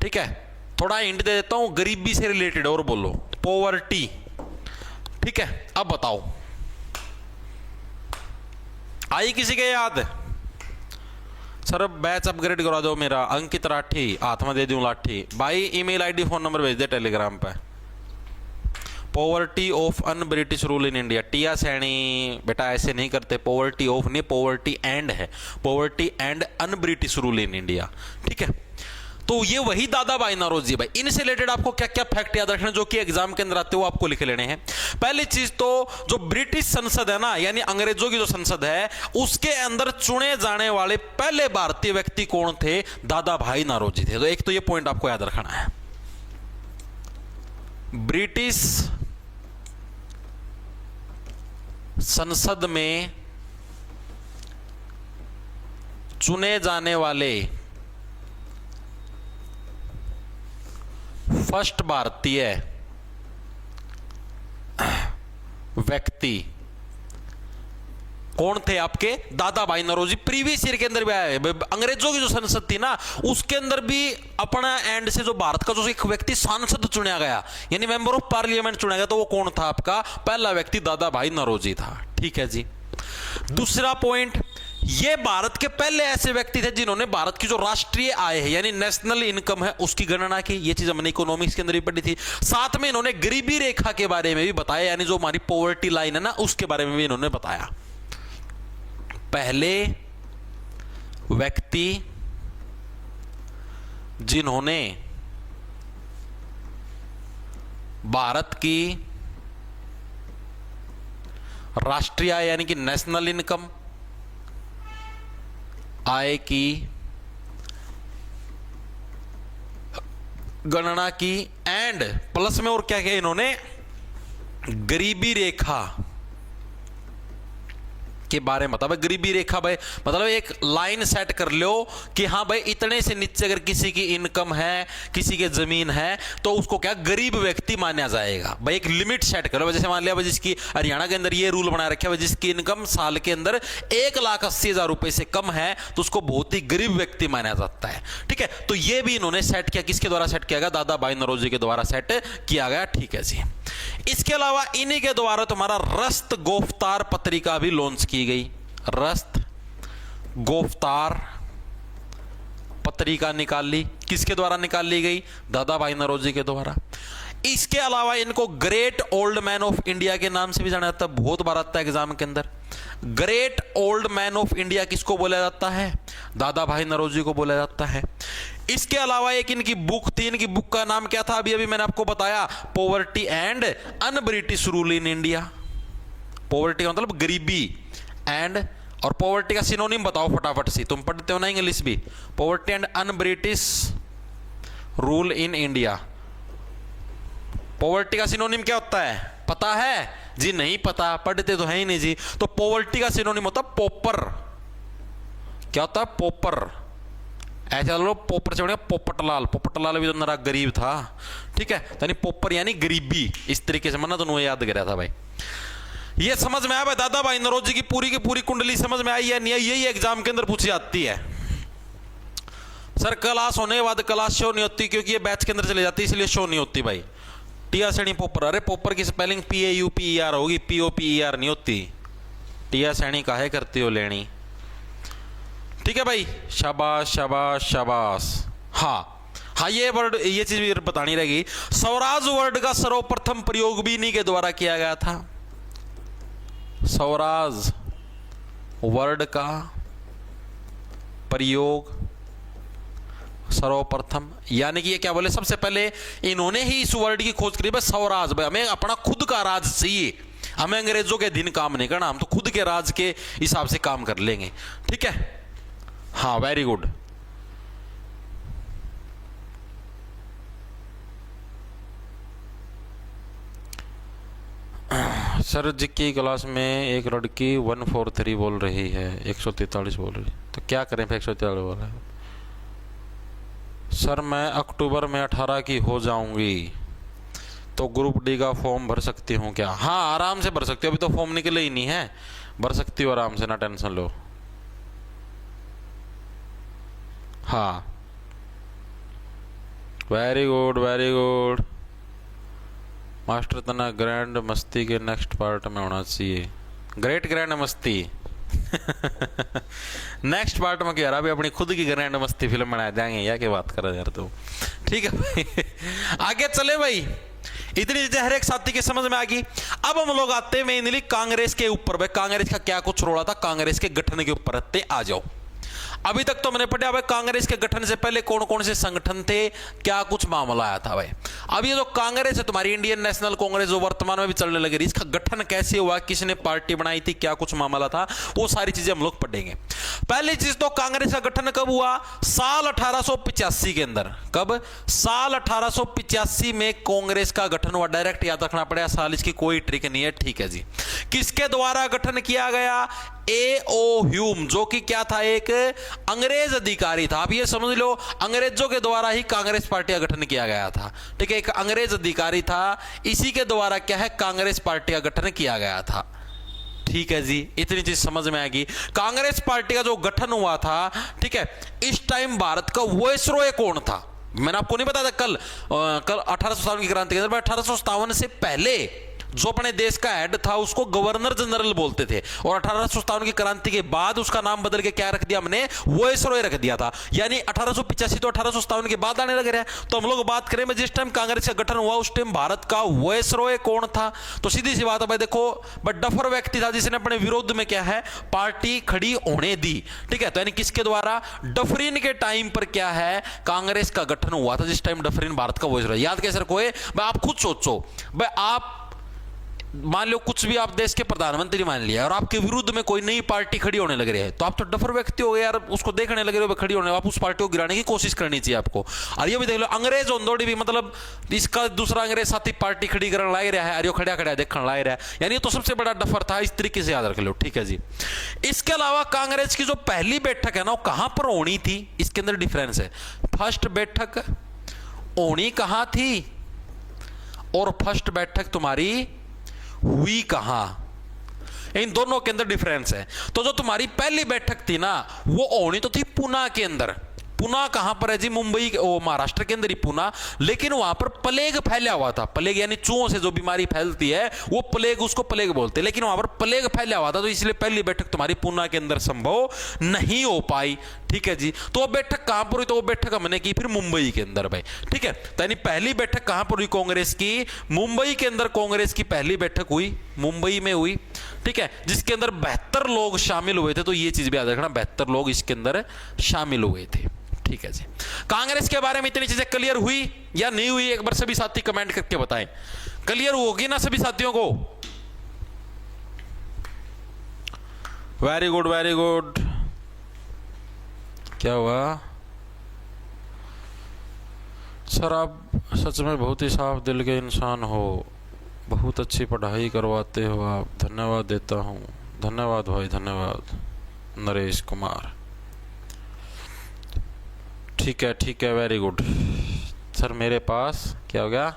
ठीक है, थोड़ा हिंट दे देता हूं, गरीबी से रिलेटेड, और बोलो पॉवर्टी। ठीक है, अब बताओ आई किसी के याद? सर बैच अपग्रेड करा दो मेरा, अंकित राठी, हाथ में दे दूं लाठी भाई। ईमेल आईडी फोन नंबर भेज दे टेलीग्राम पे। Poverty of un British rule in India. Tia Saini बेटा ऐसे नहीं करते, पॉवर्टी ऑफ नहीं, पॉवर्टी एंड है, poverty and un British rule in India. ठीक है, तो ये वही दादा भाई नौरोजी भाई। इनसे रिलेटेड आपको क्या क्या फैक्ट याद रखने जो कि एग्जाम के अंदर आते हो आपको लिख लेने हैं। पहली चीज तो जो ब्रिटिश संसद है ना, यानी अंग्रेजों की जो संसद है, उसके अंदर चुने जाने वाले पहले भारतीय व्यक्ति कौन थे? दादा भाई नौरोजी थे। तो एक तो ये पॉइंट आपको याद रखना है। ब्रिटिश संसद में चुने जाने वाले फर्स्ट भारतीय व्यक्ति कौन थे आपके? दादा भाई नौरोजी। प्रीवियस ईयर के अंदर भी आया है, अंग्रेजों की जो संसद थी ना उसके अंदर भी अपना एंड से जो भारत का जो एक व्यक्ति सांसद चुना गया, यानी मेंबर ऑफ पार्लियामेंट चुना गया, तो वो कौन था आपका? पहला व्यक्ति दादा भाई नौरोजी था। ठीक है जी। दूसरा पॉइंट, ये भारत के पहले ऐसे व्यक्ति थे जिन्होंने भारत की जो राष्ट्रीय आय है यानी नेशनल इनकम है उसकी गणना की। ये चीज हमने इकोनॉमिक्स के अंदर भी पढ़ी थी। साथ में इन्होंने गरीबी रेखा के बारे में भी बताया, यानी जो हमारी पॉवर्टी लाइन है ना उसके बारे में भी इन्होंने बताया। पहले व्यक्ति जिन्होंने भारत की राष्ट्रीय आय यानी कि नेशनल इनकम आय की गणना की एंड प्लस में और क्या किया इन्होंने, गरीबी रेखा के बारे में बताया। गरीबी रेखा भाई मतलब एक लाइन सेट कर लो कि हाँ भाई इतने से नीचे अगर किसी की इनकम है, किसी के जमीन है तो उसको क्या गरीब व्यक्ति माना जाएगा। भाई एक लिमिट सेट करो। जैसे मान लिया भाई जिसकी हरियाणा के अंदर ये रूल बना रखा है जिसकी इनकम साल के अंदर 1,80,000 रुपए से कम है तो उसको बहुत ही गरीब व्यक्ति माना जाता है। ठीक है, तो ये भी इन्होंने सेट किया। किसके द्वारा सेट किया गया? दादा भाई नौरोजी के द्वारा सेट किया गया। ठीक है जी। इसके अलावा इन्हीं के द्वारा तुम्हारा रस्त गोफ्तार पत्रिका भी लॉन्च की गई। रस्त गोफ्तार पत्रिका निकाली। किसके द्वारा निकाली गई? दादा भाई नौरोजी के द्वारा। इसके अलावा इनको great old man of India के नाम से भी जाना जाता है। बहुत बार आता है एग्जाम के अंदर। Great old man of India किसको बोला जाता है? दादा भाई नौरोजी को बोला जाता है। इसके अलावा एक इनकी बुक थी। इनकी बुक का नाम क्या था? अभी अभी मैंने आपको बताया, poverty and un British rule in India. Poverty का मतलब गरीबी एंड, और पॉवर्टी का सिनोनिम बताओ फटाफट से, तुम पढ़ते हो ना इंग्लिश भी। Poverty and un British rule in India. Poverty का सिनोनिम क्या होता है पता है जी? नहीं पता, पढ़ते तो है ही नहीं जी। तो पॉवर्टी का सिनोनिम होता है पोपर। क्या होता है? पोपर। ऐसा लो पोपर से बढ़िया पोपटलाल। पोपटलाल भी तो नरा गरीब था। ठीक है, यानी पोपर यानी गरीबी। इस तरीके से मना दोनों याद कराया था भाई। ये समझ में आया भाई? दादा भाई नौरोजी की पूरी कुंडली समझ में आई है नहीं? यही एग्जाम के अंदर पूछी जाती है। सर क्लास होने के बाद क्लास शो नहीं होती क्योंकि ये बैच के अंदर चले जाती है इसलिए शो नहीं होती भाई। टिया सैनी पोपर। अरे पोपर की स्पेलिंग PAUPER होगी, POPER नहीं होती। टिया सैनी काहे करती हो लेनी? ठीक है भाई, शाबाश शाबाश शाबाश। हाँ ये वर्ड, ये चीज भी बतानी रहेगी। स्वराज वर्ड का सर्वप्रथम प्रयोग भी इन्हीं के द्वारा किया गया था। स्वराज वर्ड का प्रयोग सर्वप्रथम, यानी कि ये क्या बोले, सबसे पहले इन्होंने ही इस वर्ड की खोज करी। बस स्वराज, भाई हमें अपना खुद का राज चाहिए, हमें अंग्रेजों के दिन काम नहीं करना, हम तो खुद के राज के हिसाब से काम कर लेंगे। ठीक है, हाँ वेरी गुड। सर जी की क्लास में एक लड़की 143 बोल रही है, 143 बोल रही है, तो क्या करें फिर? 143 बोल रहा है। सर मैं अक्टूबर में 18 की हो जाऊंगी तो ग्रुप डी का फॉर्म भर सकती हूँ क्या? हाँ आराम से भर सकती हो, अभी तो फॉर्म निकले ही नहीं है, भर सकती हो आराम से, ना टेंशन लो। हाँ very good very good. Master तना ग्रैंड मस्ती के नेक्स्ट पार्ट में होना चाहिए। ग्रेट ग्रैंड मस्ती नेक्स्ट पार्ट में क्या रहा? अभी अपनी खुद की ग्रैंड मस्ती फिल्म बना देंगे, या क्या बात कर रहे यार तुम? ठीक है भाई आगे चले भाई। इतनी चीजें हर एक साथी के समझ में आ गई। अब हम लोग आते हैं मेनली कांग्रेस के ऊपर। भाई कांग्रेस का क्या कुछ रोड़ा था, कांग्रेस के गठन के ऊपर आते आ जाओ। अभी तक तो मैंने पढ़ा भाई कांग्रेस के गठन से पहले कौन कौन से संगठन थे, क्या कुछ मामला आया था भाई। अब ये जो कांग्रेस है तुम्हारी इंडियन नेशनल कांग्रेस जो वर्तमान में भी चलने लगी, इसका गठन कैसे हुआ, किसने पार्टी बनाई थी, क्या कुछ मामला था, वो सारी चीजें हम लोग पढ़ेंगे। पहली चीज तो कांग्रेस का गठन कब हुआ? साल 1885 के अंदर। कब? साल 1885 में कांग्रेस का गठन हुआ। डायरेक्ट याद रखना पड़ेगा, साल इसकी कोई ट्रिक नहीं है। ठीक है जी। किसके द्वारा गठन किया गया? A.O. ह्यूम, जो कि क्या था, एक अंग्रेज अधिकारी था। आप ये समझ लो अंग्रेजों के द्वारा ही कांग्रेस पार्टी का गठन किया गया था। ठीक है, एक अंग्रेज अधिकारी था, इसी के द्वारा क्या है कांग्रेस पार्टी का गठन किया गया था। ठीक है जी, इतनी चीज समझ में आएगी। कांग्रेस पार्टी का जो गठन हुआ था, ठीक है, इस टाइम भारत का वायसरॉय कौन था? मैंने आपको नहीं बताया था कल 1857 की क्रांति के अंदर। 1857 से पहले जो अपने देश का हेड था उसको गवर्नर जनरल बोलते थे, और 1857 की क्रांति के बाद उसका नाम बदल के क्या रख दिया हमने, वायसरॉय रख दिया था। यानी 1885 तो 1857 के बाद आने लग रहा है। तो हम लोग बात करें जिस टाइम कांग्रेस का गठन हुआ उस टाइम भारत का वायसरॉय कौन था, तो सीधी सी बात है भाई, देखो डफर व्यक्ति था जिसने अपने विरोध में क्या है, पार्टी खड़ी होने दी। ठीक है, तो यानी किसके द्वारा, डफरिन के टाइम पर क्या है, कांग्रेस का गठन हुआ था जिस टाइम डफरिन भारत का वायसरॉय। याद कैसे रखो भाई, आप खुद सोचो भाई, आप मान लो कुछ भी आप देश के प्रधानमंत्री मान लिया और आपके विरुद्ध में कोई नई पार्टी खड़ी होने लग रही है, तो आप तो डफर व्यक्ति हो गए यार, उसको देखने लगे हो खड़ी होने, आप उस पार्टी को गिराने की कोशिश करनी चाहिए आपको। और ये भी देख लो अंग्रेज होंदोड़ी भी, मतलब इसका दूसरा अंग्रेज साथी पार्टी खड़ी करने लाग रहा है, अरे खड़ा खड़ा देखने लाग रहा है, यानी तो सबसे बड़ा डफर था। इस तरीके से याद रख लो, ठीक है जी। इसके अलावा कांग्रेस की जो पहली बैठक है ना, वो कहां पर होनी थी, इसके अंदर डिफरेंस है। फर्स्ट बैठक होनी कहां थी और फर्स्ट बैठक तुम्हारी हुई कहां, इन दोनों के अंदर डिफरेंस है। तो जो तुम्हारी पहली बैठक थी ना, वो होनी तो थी पुणे के अंदर। पुणे कहां पर है जी, मुंबई, ओ महाराष्ट्र के अंदर ही पुणे, लेकिन वहां पर प्लेग फैला हुआ था। प्लेग यानी चूहों से जो बीमारी फैलती है वो प्लेग, उसको प्लेग बोलते हैं, लेकिन वहां पर प्लेग फैला हुआ था, तो इसलिए पहली बैठक तुम्हारी पुणे के अंदर संभव नहीं हो पाई। ठीक है जी, तो वो बैठक कहां पर हुई, तो वो बैठक हमने की फिर मुंबई के अंदर भाई। ठीक है, तो यानी पहली बैठक कहां पर हुई कांग्रेस की, मुंबई के अंदर कांग्रेस की पहली बैठक हुई, मुंबई में हुई। ठीक है, जिसके अंदर 72 लोग शामिल हुए थे, तो ये चीज भी याद रखना, 72 लोग इसके अंदर शामिल हुए थे। ठीक है जी, कांग्रेस के बारे में इतनी चीजें क्लियर हुई या नहीं हुई, एक बार सभी साथी कमेंट करके बताएं। क्लियर होगी ना सभी साथियों को? Very good very good. क्या हुआ सर, आप सच में बहुत ही साफ दिल के इंसान हो, बहुत अच्छी पढ़ाई करवाते हो आप, धन्यवाद देता हूँ। धन्यवाद भाई, धन्यवाद नरेश कुमार। ठीक है वेरी गुड सर। मेरे पास क्या हो गया,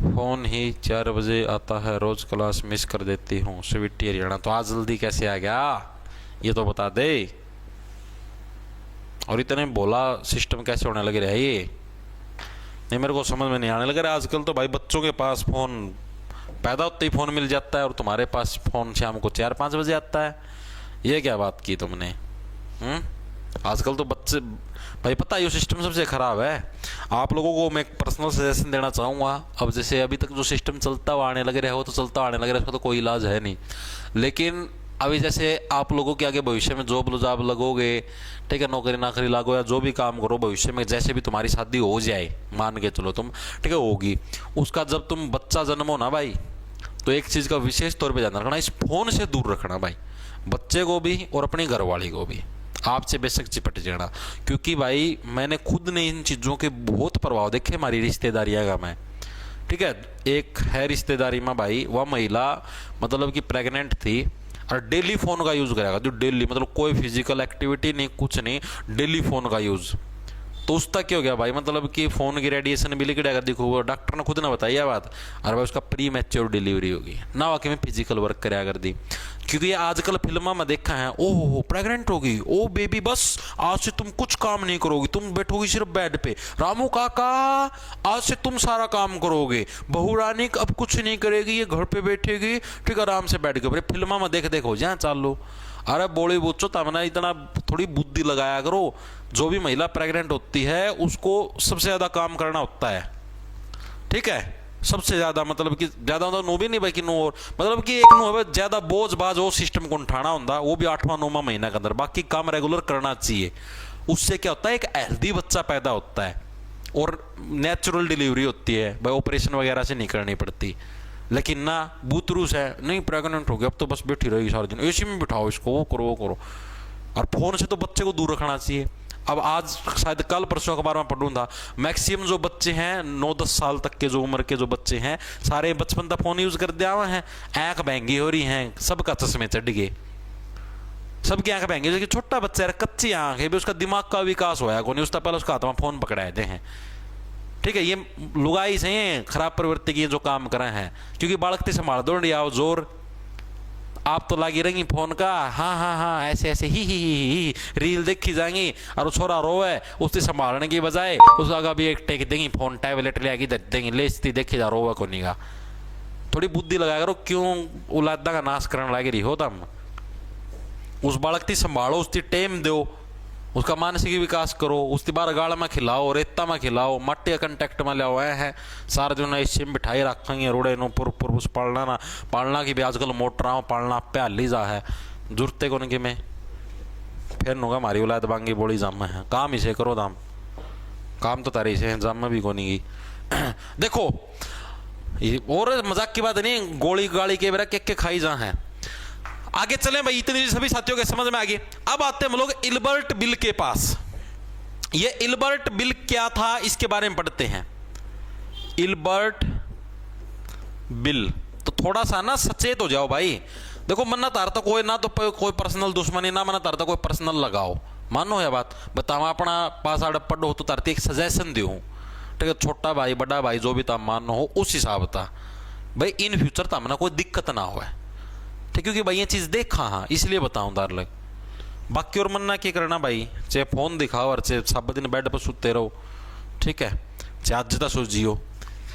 फोन ही 4 बजे आता है, रोज क्लास मिस कर देती हूँ, स्वीटी हरियाणा। तो आज जल्दी कैसे आ गया ये तो बता दे, और इतने बोला सिस्टम कैसे होने लगे रहा ये, नहीं मेरे को समझ में नहीं आने लगा। आजकल तो भाई बच्चों के पास फोन पैदा होते ही फोन मिल जाता है, और तुम्हारे पास फोन शाम को 4-5 बजे आता है, ये क्या बात की तुमने? आजकल तो बच्चे भाई, पता है ये सिस्टम सबसे खराब है। आप लोगों को मैं पर्सनल सजेशन देना चाहूँगा, अब जैसे अभी तक जो सिस्टम चलता हुआ आने लगे रहे हो, तो चलता आने लगे रहे, उसका तो कोई इलाज है नहीं। लेकिन अभी जैसे आप लोगों के आगे भविष्य में जॉब लगोगे, ठीक है, नौकरी नाकरी लागो या जो भी काम करो भविष्य में, जैसे भी तुम्हारी शादी हो जाए, मान के चलो तुम, ठीक है, होगी, उसका जब तुम बच्चा जन्मो ना भाई, तो एक चीज़ का विशेष तौर पर ध्यान रखना, इस फोन से दूर रखना भाई, बच्चे को भी और अपनी घरवाली को भी। आपसे बेशक चिपट जाना, क्योंकि भाई मैंने खुद ने इन चीज़ों के बहुत प्रभाव देखे हमारी रिश्तेदारियाँ का मैं। ठीक है, एक है रिश्तेदारी में भाई, वह महिला मतलब कि प्रेग्नेंट थी और डेली फ़ोन का यूज़ करेगा, जो डेली मतलब कोई फिजिकल एक्टिविटी नहीं, कुछ नहीं, डेली फ़ोन का यूज़। तो उसका क्या हो गया भाई, मतलब कि फ़ोन की रेडिएशन भी लिखा देखो, डॉक्टर ने खुद ने बताई है बात, और भाई उसका प्री मैच्योर डिलीवरी होगी ना, वाकई में फिजिकल वर्क कराया कर दी। क्योंकि ये आजकल फिल्मों में देखा है, ओह प्रेग्नेंट होगी, ओ बेबी बस आज से तुम कुछ काम नहीं करोगी, तुम बैठोगी सिर्फ बेड पे, रामू काका आज से तुम सारा काम करोगे, बहू रानी अब कुछ नहीं करेगी, ये घर पे बैठेगी, ठीक है, आराम से बैठ के। फिल्मा में देखो जहाँ चालू, अरे बोली बुच्चो तमना इतना थोड़ी बुद्धि लगाया करो। जो भी महिला प्रेग्नेंट होती है उसको सबसे ज़्यादा काम करना होता है, ठीक है, सबसे ज़्यादा, मतलब कि ज़्यादा तो नो भी नहीं भाई कि नो, और मतलब कि एक नो है ज़्यादा बोझ बाज वो सिस्टम को उठाना होता, वो भी 8वां-9वां महीना के अंदर, बाकी काम रेगुलर करना चाहिए। उससे क्या होता है, एक हेल्दी बच्चा पैदा होता है और नेचुरल डिलीवरी होती है भाई, ऑपरेशन वगैरह से नहीं करनी पड़ती। लेकिन ना बूतरूस है, नहीं प्रेग्नेंट हो गया अब तो बस बैठी रहेगी सारा दिन, एसी में बिठाओ इसको, वो करो वो करो। और फोन से तो बच्चे को दूर रखना चाहिए। अब आज शायद कल परसों अखबार में पढ़ूँ था, मैक्सिमम जो बच्चे हैं 9-10 साल तक के जो उम्र के जो बच्चे हैं, सारे बचपन तक फोन यूज कर दिया हुआ है, आंख महंगी हो रही हैं, सबका चश्मे चढ़ गए, सबकी आंख महंगी, जो छोटा बच्चा है कच्ची आंख है, उसका दिमाग का विकास होया को नहीं, उसका पहले उसका हाथ में फोन पकड़ाए थे हैं। ठीक है, ये लुगाई से हैं खराब प्रवृत्ति की जो काम करे हैं, क्योंकि बालकती संभाल दो आओ जोर, आप तो लागी रहेंगी फोन का, हाँ हाँ हाँ ऐसे ऐसे ही रील देखी जाएंगी, और वो छोरा रोवे उससे संभालने की बजाय उसका भी एक टेक देंगी फोन, टैबलेट ले आगे दे देंगी, ले देखी जा रोवे को नहीं का। थोड़ी बुद्धि लगा करो, क्यों औलादा का नाश करने लगे रही हो तुम। उस बालक की संभालो, उसकी टेम दो, उसका मानसिक विकास करो, उसकी बार गाड़ में खिलाओ, रेता में खिलाओ, मट्टी कंटेक्ट में लाओ है सारा जो इसी में बिठाई रखेंगे रोड़े नो पुर उस पालना की भी आजकल मोटरा पालना प्याली जा है जुरते को कि मैं फिर नूंगा हमारी औलाद बांगी बोली जाम है काम इसे करो दाम, काम तो तारी से जाम भी को नहीं की। देखो और मजाक की बात नहीं, गोली गाड़ी के बेरा के खाई जा है। आगे चलें भाई, इतनी सभी साथियों के समझ में आ गई। अब आते हैं हम लोग इल्बर्ट बिल के पास। ये इल्बर्ट बिल क्या था इसके बारे में पढ़ते हैं। इल्बर्ट बिल, तो थोड़ा सा ना सचेत हो जाओ भाई। देखो मन्ना तारता कोई ना तो कोई पर्सनल दुश्मनी ना, मन्ना तारता कोई पर्सनल लगाओ, मानो यह बात बताओ अपना पास आड़ पढ़ो हो तो तारती एक सजेशन दू, ठीक है, छोटा भाई बड़ा भाई जो भी ताम मानो हो उस हिसाब था भाई, इन फ्यूचर तामना कोई दिक्कत ना हो, ठीक, क्योंकि भाई ये चीज देखा हाँ इसलिए बताऊं तार लग। बाकी और मन्ना क्या करना भाई, चाहे फोन दिखाओ और चाहे सब दिन बेड पर सुते रहो, ठीक है, चाहे आज तक सो जियो।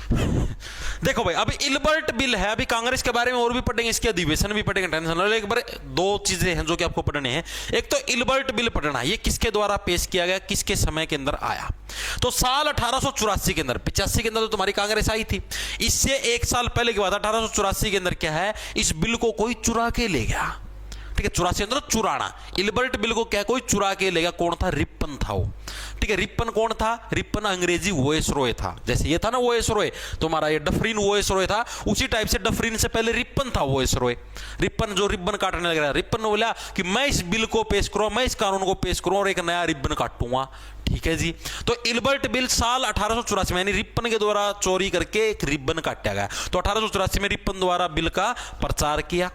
देखो भाई अभी इल्बर्ट बिल है, अभी कांग्रेस के बारे में और भी पढ़ेंगे, इसके अधिवेशन भी पढ़ेंगे, टेंशन लो। एक बार दो चीजें हैं जो कि आपको पढ़ने हैं। एक तो इल्बर्ट बिल पढ़ना, ये किसके द्वारा पेश किया गया, किसके समय के अंदर आया। तो साल 1884 के अंदर, 85 के अंदर तो तुम्हारी कांग्रेस आई थी, इससे एक साल पहले की बात 1884 के अंदर क्या है, इस बिल को कोई चुरा के ले गया, ठीक है, 84 अंदर चुराना। इल्बर्ट बिल को क्या कोई चुरा के ले गया, कौन था, रिपन था वो, ठीक है। रिपन कौन था, रिपन अंग्रेजी वोयसरॉय था, जैसे ये था ना वोयसरॉय, तुम्हारा ये डफरिन वोयसरॉय था, उसी टाइप से डफरिन से पहले रिपन था वोयसरॉय। रिपन जो रिबन काटने लग रहा है, रिपन ने बोला कि मैं इस बिल को पेश करूं, मैं इस कानून को पेश करूं और एक नया रिबन काटूंगा, ठीक है जी। तो इल्बर्ट बिल साल 1884 में यानी रिपन के द्वारा चोरी करके एक रिबन काटा गया। तो 1884 में रिपन द्वारा बिल का प्रचार किया।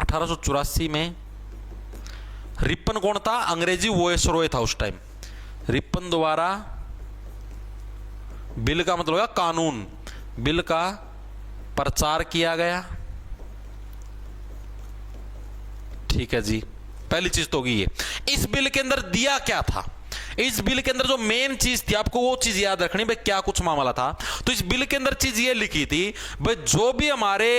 1884 में रिपन कौन था, अंग्रेजी वोयसरॉय था उस टाइम। रिपन द्वारा बिल का मतलब है कानून, बिल का प्रचार किया गया, ठीक है जी। पहली चीज तो होगी ये। इस बिल के अंदर दिया क्या था, इस बिल के अंदर जो मेन चीज थी आपको वो चीज याद रखनी भाई, क्या कुछ मामला था। तो इस बिल के अंदर चीज ये लिखी थी भाई, जो भी हमारे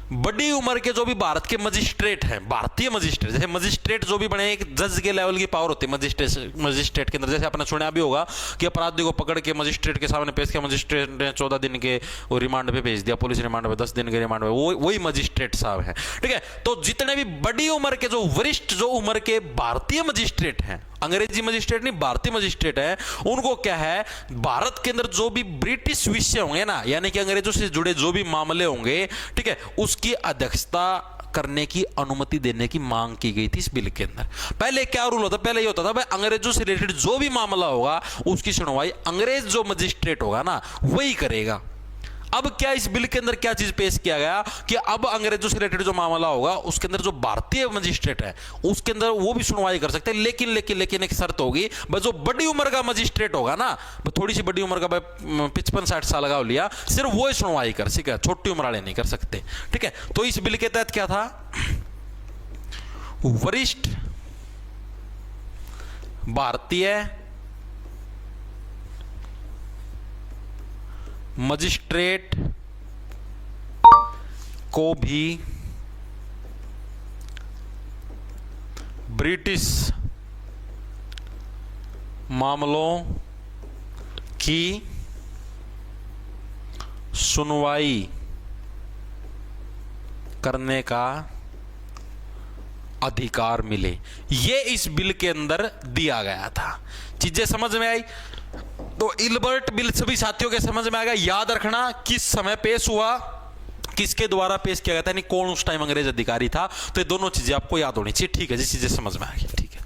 बड़ी उम्र के जो भी भारत के मजिस्ट्रेट हैं, भारतीय मजिस्ट्रेट, जैसे मजिस्ट्रेट जो भी बने, एक जज के लेवल की पावर होती है मजिस्ट्रेट के अंदर। जैसे आपने सुना भी होगा कि अपराधी को पकड़ के मजिस्ट्रेट के सामने पेश किया, मजिस्ट्रेट ने 14 दिन के वो रिमांड पे भेज दिया, पुलिस रिमांड पे 10 दिन के रिमांड पे, वही मजिस्ट्रेट साहब हैं, ठीक है। तो जितने भी बड़ी उम्र के जो वरिष्ठ जो उम्र के भारतीय मजिस्ट्रेट हैं, अंग्रेजी मजिस्ट्रेट नहीं भारतीय मजिस्ट्रेट है, उनको क्या है, भारत के अंदर जो भी ब्रिटिश विषय होंगे ना, यानी कि अंग्रेजों से जुड़े जो भी मामले होंगे, ठीक है, उसकी अध्यक्षता करने की अनुमति देने की मांग की गई थी इस बिल के अंदर। पहले क्या रूल होता, पहले ये होता था भाई अंग्रेजों से रिलेटेड जो भी मामला होगा उसकी सुनवाई अंग्रेज जो मजिस्ट्रेट होगा ना वही करेगा। अब क्या इस बिल के अंदर क्या चीज पेश किया गया कि अब अंग्रेजों से रिलेटेड जो मामला होगा उसके अंदर जो भारतीय मजिस्ट्रेट है उसके अंदर वो भी सुनवाई कर सकते हैं, लेकिन लेकिन लेकिन एक शर्त होगी भाई, जो बड़ी उम्र का मजिस्ट्रेट होगा ना, थोड़ी सी बड़ी उम्र का 55-60 साल का लिया, सिर्फ वो ही सुनवाई कर सके, छोटी उम्र वाले नहीं कर सकते, ठीक है। तो इस बिल के तहत क्या था, वरिष्ठ भारतीय मजिस्ट्रेट को भी ब्रिटिश मामलों की सुनवाई करने का अधिकार मिले, ये इस बिल के अंदर दिया गया था। चीजें समझ में आई। तो इल्बर्ट बिल सभी साथियों के समझ में आ गया। याद रखना किस समय पेश हुआ, किसके द्वारा पेश किया गया था, यानी कौन उस टाइम अंग्रेज अधिकारी था। तो ये दोनों चीजें आपको याद होनी चाहिए, ठीक है जी, चीजें समझ में आ गई, ठीक है।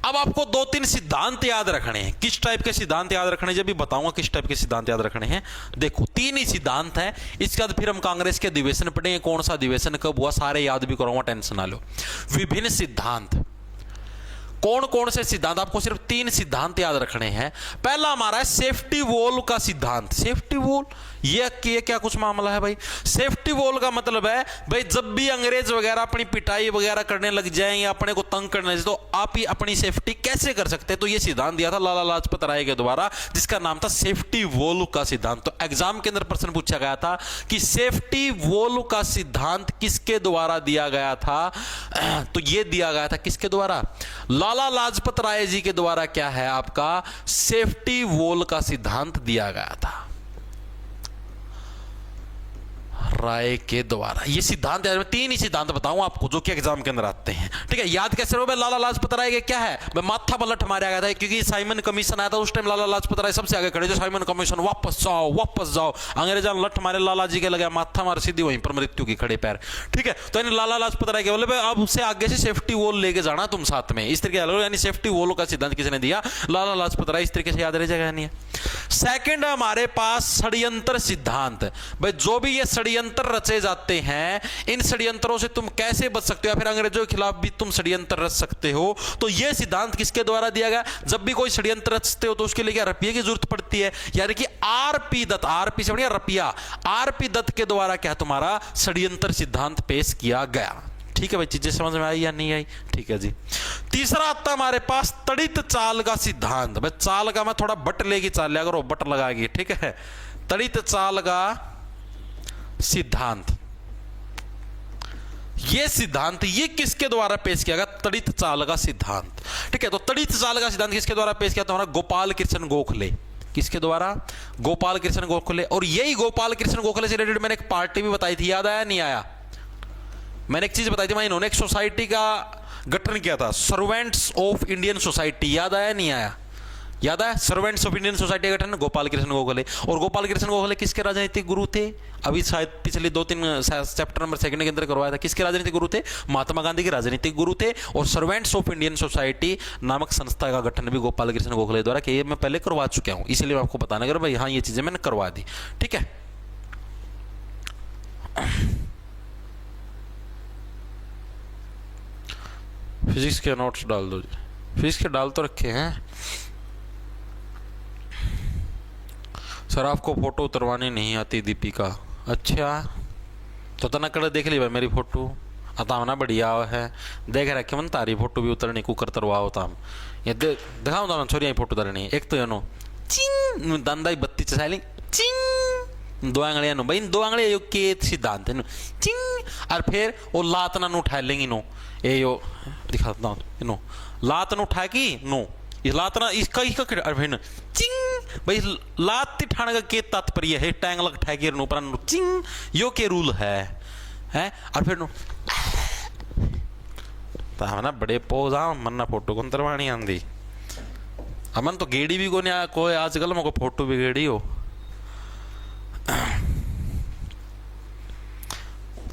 अब आपको 2-3 सिद्धांत याद रखने हैं। किस टाइप के सिद्धांत याद रखने, जब भी बताऊंगा किस टाइप के सिद्धांत याद रखने हैं। देखो 3 ही सिद्धांत हैं, इसके बाद फिर हम कांग्रेस के अधिवेशन पढ़ेंगे, कौन सा अधिवेशन कब हुआ सारे याद भी कराऊंगा, टेंशन ना लो। विभिन्न सिद्धांत, कौन कौन से सिद्धांत, आपको सिर्फ 3 सिद्धांत याद रखने हैं। पहला हमारा है सेफ्टी वॉल का सिद्धांत। सेफ्टी वॉल ये क्या कुछ मामला है भाई? सेफ्टी वॉल का मतलब है भाई जब भी अंग्रेज वगैरह अपनी पिटाई वगैरह करने लग जाएं या अपने को तंग करने लगे, तो आप ही अपनी सेफ्टी कैसे कर सकते हैं। तो ये सिद्धांत दिया था लाला लाजपत राय के द्वारा, जिसका नाम था सेफ्टी वॉल का सिद्धांत। तो एग्जाम के अंदर प्रश्न पूछा गया था कि सेफ्टी वॉल का सिद्धांत किसके द्वारा दिया गया था? तो ये दिया गया था किसके द्वारा? लाला लाजपत राय जी के द्वारा क्या है आपका सेफ्टी वॉल का सिद्धांत दिया गया था, राय के द्वारा। ये सिद्धांत, 3 ही सिद्धांत बताऊं आपको जो कि एग्जाम के अंदर आते हैं, ठीक है। याद कैसे रहो? लाला लाजपत राय के क्या है, माथा पलट मारा गया था क्योंकि साइमन कमीशन आया था उस टाइम। लाला लाजपत राय सबसे आगे खड़े, जो साइमन कमीशन वापस जाओ, अंग्रेजों ने लठ मारे, लाला जी के लगे माथा मार, सीधी वहीं पर मृत्यु की खड़े पैर, ठीक है। तो यानी लाला लाजपत राय के बोले अब उससे आगे से सेफ्टी वॉल लेके जाना तुम साथ में, इस तरीके से। यानी सेफ्टी वॉल का सिद्धांत किसने दिया? लाला लाजपत राय। इस तरीके से याद रह जाएगा नहीं है। सेकंड हमारे पास षड्यंत्र सिद्धांत। भाई जो भी ये षड्यंत्र रचे जाते हैं, इन षड्यंत्रों से तुम कैसे बच सकते हो, या फिर अंग्रेजों के खिलाफ भी तुम षड्यंत्र रच सकते हो। तो ये सिद्धांत किसके द्वारा दिया गया? जब भी कोई षड्यंत्र रचते हो तो उसके लिए क्या रुपये की जरूरत पड़ती है, यानी कि आरपी दत्त, आरपी से बढ़िया रुपया, आरपी दत्त के द्वारा क्या तुम्हारा षड्यंत्र सिद्धांत पेश किया गया। ठीक है भाई, चीजें समझ में आई या नहीं आई? ठीक है जी। तीसरा आता हमारे पास तड़ित चाल का सिद्धांत। भाई चाल का मैं थोड़ा बट लेगी चाल लिया करो, बट लगाएगी, ठीक है। तड़ित चाल का सिद्धांत, ये सिद्धांत ये किसके द्वारा पेश किया गया? तड़ित चाल का सिद्धांत, ठीक है। तो तड़ित चाल का सिद्धांत किसके द्वारा पेश किया? तो हमारा गोपाल कृष्ण गोखले। किसके द्वारा? गोपाल कृष्ण गोखले। और यही गोपाल कृष्ण गोखले से रिलेटेड मैंने एक पार्टी भी बताई थी, याद आया नहीं आया? मैंने एक चीज बताई थी, इन्होंने एक सोसाइटी का गठन किया था, सर्वेंट्स ऑफ इंडियन सोसाइटी। याद आया नहीं आया? याद आया? सर्वेंट्स ऑफ इंडियन सोसाइटी का गठन गोपाल कृष्ण गोखले। और गोपाल कृष्ण गोखले किसके राजनीतिक गुरु थे? अभी शायद पिछले 2-3 चैप्टर नंबर 2 के अंदर करवाया था। किसके राजनीतिक गुरु थे? महात्मा गांधी के राजनीतिक गुरु थे। और सर्वेंट्स ऑफ इंडियन सोसाइटी नामक संस्था का गठन भी गोपाल कृष्ण गोखले द्वारा किया। मैं पहले करवा चुका हूं, इसलिए मैं आपको बताना कर भाई हाँ ये चीजें मैंने करवा दी, ठीक है। फिजिक्स के नोट्स डाल दो जी, फिजिक्स के डाल तो रखे हैं सर। आपको फोटो उतरवानी नहीं आती दीपिका? अच्छा तो तना कर देख ली भाई मेरी फोटो आता ना बढ़िया है, देख रखे मन तारी फोटो भी उतरनी कुकर तरवा होता हम ये दिखाऊँ तो छोरी फोटो उतरनी। एक तो ये नो चिंग दंदा बत्ती चसाली चिंग 2 आंगलियां नो भाई, 2 आंगलियां के सिद्धांत है चिंग। और फिर वो लात ना उठा लेंगी नो, ए यो दिखाता हूँ नो, लात न उठा की नो, इस लात ना इसका भाई चिंग। भाई लात ठाने का के तात्पर्य है टैंग लग ठा के नो पर चिंग, यो के रूल है। और फिर नो ना बड़े पोजा मन्ना फोटो को तरवानी आंदी। अमन तो गेड़ी भी कोई आजकल मको फोटो भी गेड़ी हो।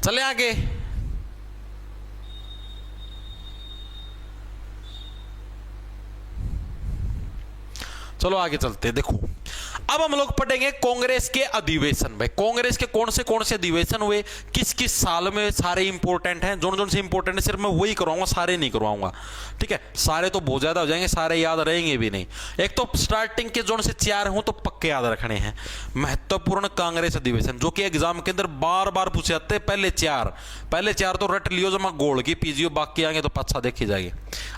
चले आगे। चलो आगे चलते हैं। देखो अब हम लोग पढ़ेंगे कांग्रेस के अधिवेशन। भाई कांग्रेस के कौन से अधिवेशन हुए, किस किस साल में, सारे इंपॉर्टेंट हैं। जोन से इंपॉर्टेंट है सिर्फ मैं वही करवाऊंगा, सारे नहीं करवाऊंगा, ठीक है। सारे तो बहुत ज्यादा हो जाएंगे, सारे याद रहेंगे भी नहीं। एक तो स्टार्टिंग के जोन से 4 हूं तो पक्के याद रखने हैं। महत्वपूर्ण कांग्रेस अधिवेशन जो कि एग्जाम के अंदर बार बार पूछे जाते हैं। पहले चार तो रट लियो, जमा गोल की पीजियो, बाकी आगे तो पाछा देखी जाएगी।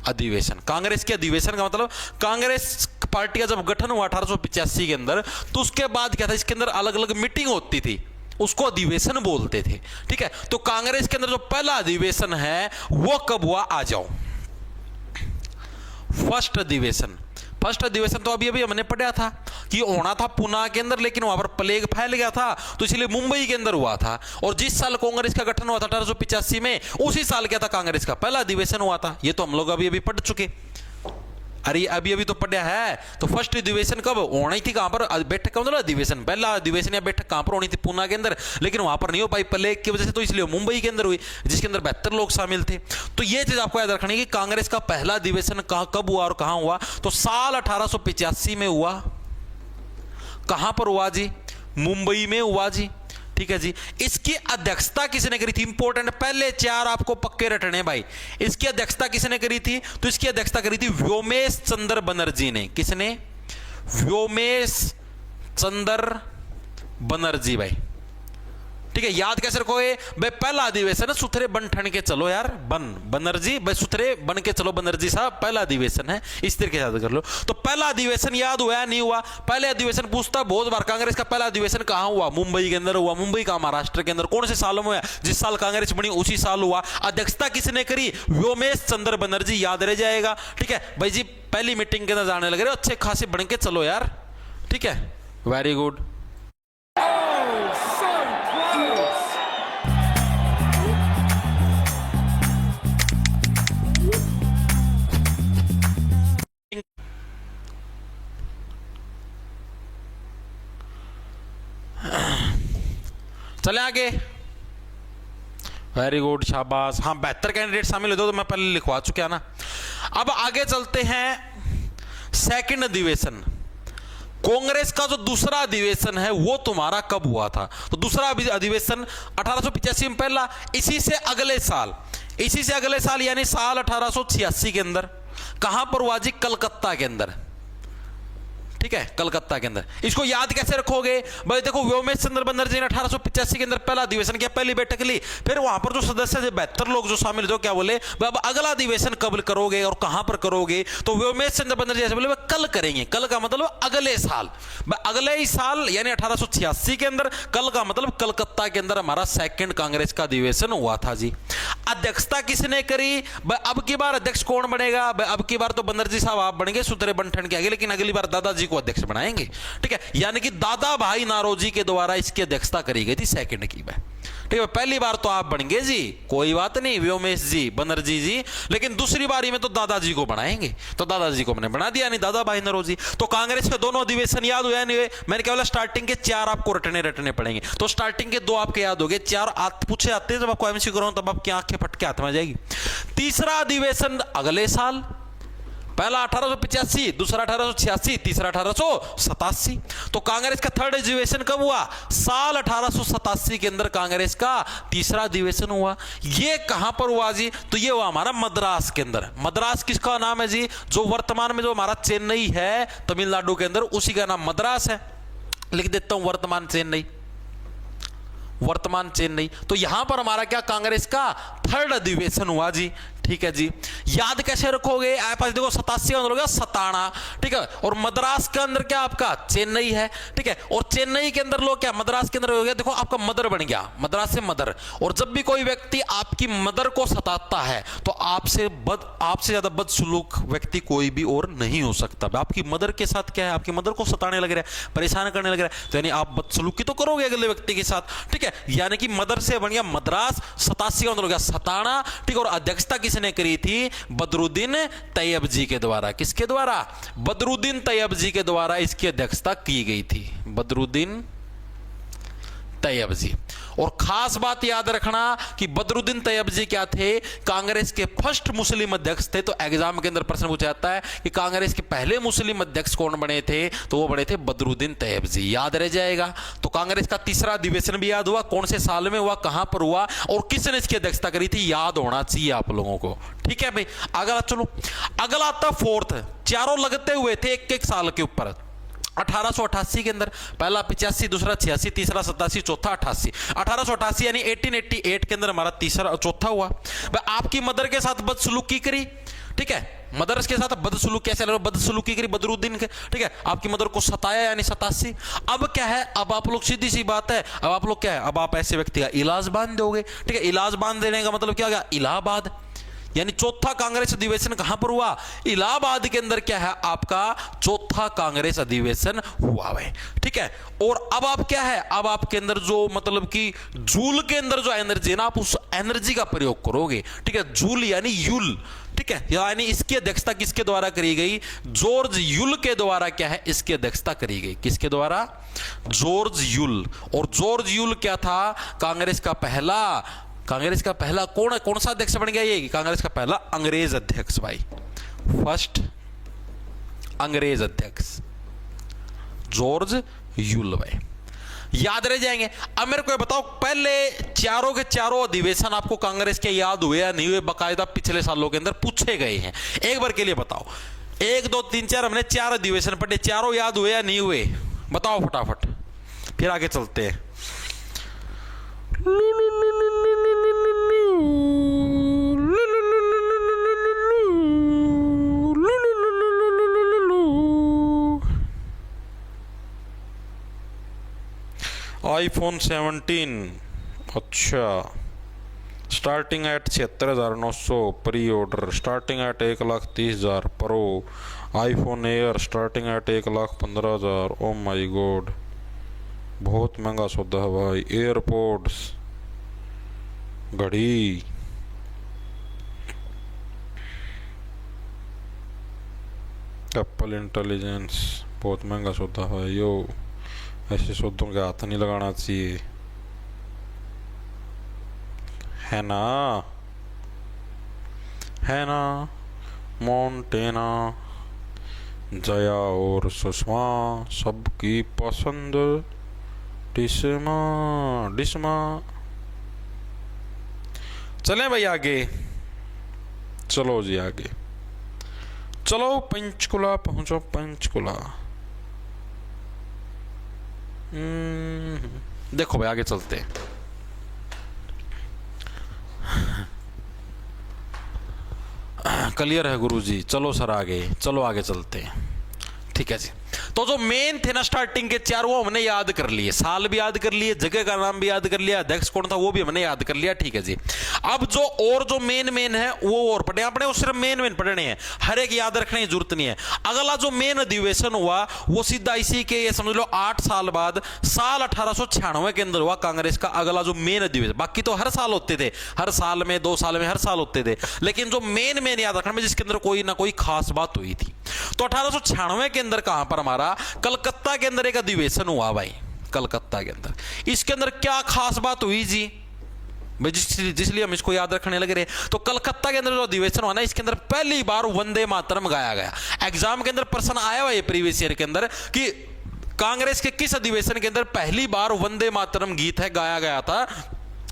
अधिवेशन, कांग्रेस के अधिवेशन का मतलब कांग्रेस पार्टी का जब गठन हुआ 1885 के अंदर, तो उसके बाद क्या था, इसके अंदर अलग अलग मीटिंग होती थी, उसको अधिवेशन बोलते थे, ठीक है। तो कांग्रेस के अंदर जो पहला अधिवेशन है वो कब हुआ, आ जाओ। फर्स्ट अधिवेशन तो अभी हमने पढ़ा था कि होना था पुणे के अंदर, लेकिन वहां पर प्लेग फैल गया था तो इसलिए मुंबई के अंदर हुआ था। और जिस साल कांग्रेस का गठन हुआ था 1885 में, उसी साल क्या था, कांग्रेस का पहला अधिवेशन हुआ था। ये तो हम लोग अभी पढ़ चुके। अरे अभी तो पढ़ा है। तो फर्स्ट अधिवेशन कब होनी थी, कहां पर, बैठक का मतलब अधिवेशन, पहला अधिवेशन या बैठक कहां पर होनी थी, पुणे के अंदर, लेकिन वहां पर नहीं हो पाई प्लेग की वजह से, तो इसलिए मुंबई के अंदर हुई, जिसके अंदर 72 लोग शामिल थे। तो ये चीज आपको याद रखनी है कि कांग्रेस का पहला अधिवेशन कब हुआ और कहां हुआ। तो साल 1885 में हुआ। कहां पर हुआ जी, मुंबई में हुआ जी, ठीक है जी। इसकी अध्यक्षता किसने करी थी? इंपॉर्टेंट, पहले चार आपको पक्के रटने भाई। इसकी अध्यक्षता किसने करी थी? तो इसकी अध्यक्षता करी थी व्योमेश चंद्र बनर्जी ने। किसने? व्योमेश चंद्र बनर्जी भाई। ठीक है, याद कैसे रखोगे भाई? पहला अधिवेशन है सुथरे बन ठन के चलो यार, बनर्जी भाई, सुथरे बन के चलो बनर्जी साहब, पहला अधिवेशन है, इस तरीके से याद कर लो। तो पहला अधिवेशन याद हुआ नहीं हुआ? पहले अधिवेशन पूछता बहुत बार, कांग्रेस का पहला अधिवेशन कहां हुआ? मुंबई के अंदर हुआ। मुंबई का महाराष्ट्र के अंदर। कौन से सालों में हुआ? जिस साल कांग्रेस बनी उसी साल हुआ। अध्यक्षता किसने करी? व्योमेश चंद्र बनर्जी, याद रह जाएगा। ठीक है भाई जी, पहली मीटिंग के अंदर जाने लग रहे अच्छे खासे बन के चलो यार। ठीक है, वेरी गुड। चले आगे, वेरी गुड, शाबाश। हाँ, 72 कैंडिडेट शामिल होते तो मैं पहले लिखवा चुका ना। अब आगे चलते हैं। सेकंड अधिवेशन, कांग्रेस का जो दूसरा अधिवेशन है वो तुम्हारा कब हुआ था? तो दूसरा अधिवेशन 1885 में पहला, इसी से अगले साल यानी साल 1886 के अंदर। कहां पर हुआ जी? कलकत्ता के अंदर। ठीक है, कलकत्ता के अंदर। इसको याद कैसे रखोगे भाई? देखो, व्योमेश चंद्र बनर्जी ने 1885 के अंदर पहला अधिवेशन किया, पहली बैठक ली। फिर वहां पर जो सदस्य थे 72 लोग जो शामिल थे, क्या बोले? अब अगला अधिवेशन कब करोगे और कहां पर करोगे? तो व्योमेश चंद्र बनर्जी ऐसे बोले कल करेंगे। कल का मतलब अगले साल, अगले ही साल यानी 1886 के अंदर। कल का मतलब कलकत्ता के अंदर हमारा सेकंड कांग्रेस का अधिवेशन हुआ था जी। अध्यक्षता किसने करी? अब की बार अध्यक्ष कौन बनेगा? अब की बार तो बनर्जी साहब आप बनेंगे सुथरे बनठन के आगे, लेकिन अगली बार दादाजी को अध्यक्ष बनाएंगे। ठीक है, यानी कि दादा भाई नारोजी के द्वारा इसकी अध्यक्षता करी गई थी सेकंड की बार। ठीक है, पहली बार तो आप बनेंगे जी, कोई बात नहीं व्योमेश जी, बनर्जी जी, लेकिन दूसरी बारी में तो दादाजी को बनाएंगे। तो दादाजी को मैंने बना दिया, नहीं दादा भाई नारोजी। तो कांग्रेस के दोनों अधिवेशन याद हुआ नहीं हुए? मैंने क्या बोला? स्टार्टिंग के 4 आपको रटने पड़ेंगे। तो स्टार्टिंग के 2 आपके याद हो गए, 4 पूछे आते हैं जब आपको एमसीक्यू कराऊं तब आपकी आंखें फटके हाथ में आ जाएगी। तीसरा अधिवेशन अगले साल, पहला 1885, दूसरा 1886, तीसरा 1887। तो कांग्रेस का थर्ड अधिवेशन कब हुआ? साल 1887 के अंदर कांग्रेस का तीसरा अधिवेशन हुआ। ये कहां पर हुआ जी? तो ये हुआ हमारा मद्रास के अंदर। मद्रास किसका नाम है जी? जो वर्तमान में जो हमारा चेन्नई है तमिलनाडु के अंदर, उसी का नाम मद्रास है। लिख देता हूं वर्तमान चेन्नई। तो यहां पर हमारा क्या कांग्रेस का थर्ड अधिवेशन हुआ जी। ठीक है जी, याद कैसे रखोगे? आप देखो 87 अंदर हो गया सताना। ठीक है, और मद्रास के अंदर क्या आपका चेन्नई है। ठीक है, और चेन्नई के अंदर लोग क्या मद्रास के अंदर हो गया? देखो आपका मदर बन गया, मद्रास से मदर। और जब भी कोई व्यक्ति आपकी मदर को सताता है तो आपसे ज्यादा बदसलूक व्यक्ति कोई भी और नहीं हो सकता। आपकी मदर के साथ क्या है? आपकी मदर को सताने लग रहा है, परेशान करने लग रहा है, तो यानी आप बदसलूकी तो करोगे अगले व्यक्ति के साथ। ठीक है, यानी कि मदर से बन गया मद्रास, 87 अंदर हो गया सताना। ठीक है, और अध्यक्षता किसने करी थी? बदरुद्दीन तैयब जी के द्वारा। किसके द्वारा? बदरुद्दीन तैयब जी के द्वारा इसकी अध्यक्षता की गई थी। बदरुद्दीन तैयब जी। और खास बात याद रखना कि बदरुद्दीन तैयब जी क्या थे? कांग्रेस के फर्स्ट मुस्लिम अध्यक्ष थे। तो एग्जाम के अंदर प्रश्न पूछा जाता है कि कांग्रेस के पहले मुस्लिम अध्यक्ष कौन बने थे? तो वो बने थे बदरुद्दीन तैयब जी, याद रह जाएगा। तो कांग्रेस का तीसरा अधिवेशन भी याद हुआ, कौन से साल में हुआ, कहां पर हुआ और किसने इसकी अध्यक्षता करी थी, याद होना चाहिए आप लोगों को। ठीक है भाई, अगला चलो, अगला आता फोर्थ। चारों लगते हुए थे एक साल के ऊपर। 1888 के अंदर पहला 85, दूसरा 86, तीसरा 87, चौथा 88। 1888 यानी 1888 के अंदर हमारा चौथा हुआ। आपकी मदर के साथ बदसलूकी करी। ठीक है, मदर के साथ बदसलूक कैसे लग रहा? बदसलूकी करी बदरुद्दीन के। ठीक है, आपकी मदर को सताया यानी 87। अब क्या है? अब आप लोग सीधी सी बात है, अब आप लोग क्या है? अब आप ऐसे व्यक्ति का इलाज बांध दोगे। ठीक है, इलाज बांध देने का मतलब क्या हो गया? इलाहाबाद। यानी चौथा कांग्रेस अधिवेशन कहां पर हुआ? इलाहाबाद के अंदर क्या है आपका चौथा कांग्रेस अधिवेशन हुआ है। ठीक है, और अब आप क्या है? अब आपके अंदर जो मतलब कि जूल के अंदर जो एनर्जी है ना, आप उस एनर्जी का प्रयोग करोगे। ठीक है, जूल यानी यूल। ठीक है, यानी इसकी अध्यक्षता किसके द्वारा करी गई? जॉर्ज यूल के द्वारा क्या है इसकी अध्यक्षता करी गई। किसके द्वारा? George Yule. और जॉर्ज यूल क्या था? कांग्रेस का पहला कौन सा अध्यक्ष बन गया? ये कांग्रेस का पहला अंग्रेज अध्यक्ष भाई, फर्स्ट अंग्रेज अध्यक्ष जॉर्ज यूल भाई। याद रह जाएंगे। अब मेरे को ये बताओ, पहले चारों के चारों अधिवेशन आपको कांग्रेस के याद हुए या नहीं हुए? बकायदा पिछले सालों के अंदर पूछे गए हैं। एक बार के लिए बताओ, 1 2 3 4 हमने 4 अधिवेशन पढ़े, चारों याद हुए या नहीं हुए? बताओ फटाफट, फिर आगे चलते हैं। iPhone 17, अच्छा, starting at 76,900, pre order starting at 1,30,000, pro iPhone air starting at 1,15,000। Oh my God, बहुत महंगा सौदा है भाई। एयरपोर्ट्स, घड़ी, एप्पल इंटेलिजेंस, बहुत महंगा सौदा है यो। ऐसे सौदों के हाथ नहीं लगाना चाहिए, है ना, है ना। मोंटेना, जया और सुषमा सबकी पसंद, डिस्मा डिस्मा। चलें भाई आगे, चलो जी आगे चलो, पंचकुला पहुंचो, पंचकुला। देखो भाई आगे चलते हैं। क्लियर है गुरुजी? चलो सर आगे, चलो आगे चलते हैं। ठीक है जी। तो जो मेन थे ना स्टार्टिंग के 4 वो हमने याद कर लिए, साल भी याद कर लिए, जगह का नाम भी याद कर लिया, अध्यक्ष कौन था वो भी हमने याद कर लिया। ठीक है जी। अब जो मेन है वो और पढ़े अपने, वो सिर्फ मेन पढ़ने हैं, हर एक याद रखने की जरूरत नहीं है। अगला जो मेन अधिवेशन हुआ वो सीधा इसी के, ये समझ लो 8 साल बाद, साल 1896 के अंदर हुआ कांग्रेस का अगला जो मेन अधिवेशन। बाकी तो हर साल होते थे, हर साल में 2 साल में हर साल होते थे, लेकिन जो मेन याद रखना में जिसके अंदर कोई ना कोई खास बात हुई थी। तो 1896 के अंदर कहां पर हमारा कलकत्ता के अंदर एक अधिवेशन हुआ भाई, कलकत्ता के अंदर। इसके अंदर क्या खास बात हुई जी भाई, जिसलिए हम इसको याद रखने लग रहे। तो कलकत्ता के अंदर जो अधिवेशन हुआ ना, इसके अंदर पहली बार वंदे मातरम गाया गया। एग्जाम के अंदर प्रश्न आया हुआ है प्रीवियस ईयर के अंदर कि कांग्रेस के किस अधिवेशन के अंदर पहली बार वंदे मातरम गीत है गाया गया था।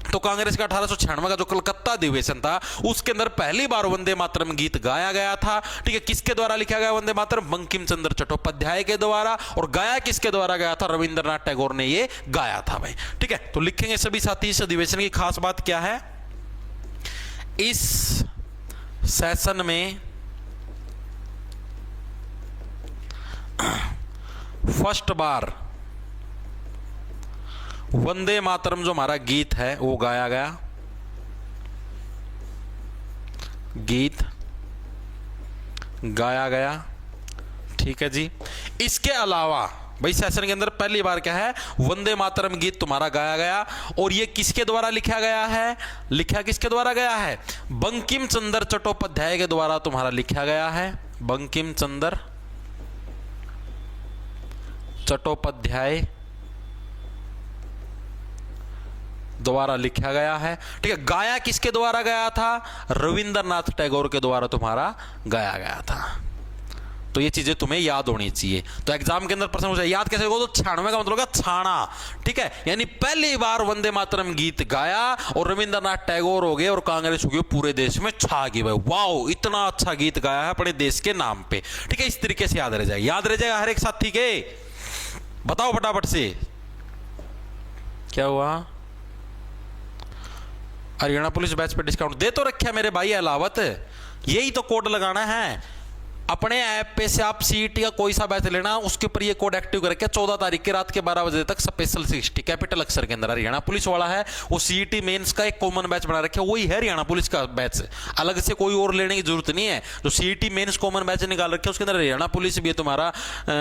तो कांग्रेस का 1896 का जो कलकत्ता अधिवेशन था उसके अंदर पहली बार वंदे मातरम गीत गाया गया था। ठीक है, किसके द्वारा लिखा गया वंदे मातरम? बंकिम चंद्र चट्टोपाध्याय के द्वारा। और गाया किसके द्वारा गया था? रविंद्रनाथ टैगोर ने ये गाया था भाई। ठीक है, तो लिखेंगे सभी साथी इस अधिवेशन की खास बात क्या है। इस सेशन में फर्स्ट बार वंदे मातरम जो हमारा गीत है वो गाया गया, गीत गाया गया। ठीक है जी। इसके अलावा भाई सेशन के अंदर पहली बार क्या है, वंदे मातरम गीत तुम्हारा गाया गया। और ये किसके द्वारा लिखा गया है? लिखा किसके द्वारा गया है? बंकिम चंद्र चट्टोपाध्याय के द्वारा तुम्हारा लिखा गया है। बंकिम चंद्र चट्टोपाध्याय द्वारा लिखा गया है। ठीक है, गाया किसके द्वारा गया था? रविंद्रनाथ टैगोर के द्वारा तुम्हारा गाया गया था। तो ये चीजें तुम्हें याद होनी चाहिए। तो एग्जाम के अंदर प्रश्न पूछा याद कैसे होगा, तो 96 का मतलब छाना। ठीक है, यानी पहली बार वंदे मातरम गीत गाया और रविंद्रनाथ टैगोर हो गए और कांग्रेस हो गई पूरे देश में छा गई भाई। वाओ, इतना अच्छा गीत गाया है अपने देश के नाम पे। ठीक है, इस तरीके से याद रह जाएगा, याद रह जाएगा हर एक साथी के। बताओ फटाफट से क्या हुआ। हरियाणा पुलिस बैच पे डिस्काउंट दे तो रखा मेरे भाई अलावत, यही तो कोड लगाना है अपने ऐप पे से। आप सीईटी का कोई सा बैच लेना, उसके ऊपर ये कोड एक्टिव कर रखा 14 तारीख के रात के 12 बजे तक। स्पेशल 60 कैपिटल अक्षर के अंदर हरियाणा पुलिस वाला है, वो सीईटी मेंस का एक कॉमन बैच बना रखा है, वही है हरियाणा पुलिस का बैच। अलग से कोई और लेने की जरूरत नहीं है। जो सीईटी मेंस कॉमन बैच निकाल रखे उसके अंदर हरियाणा पुलिस भी है तुम्हारा,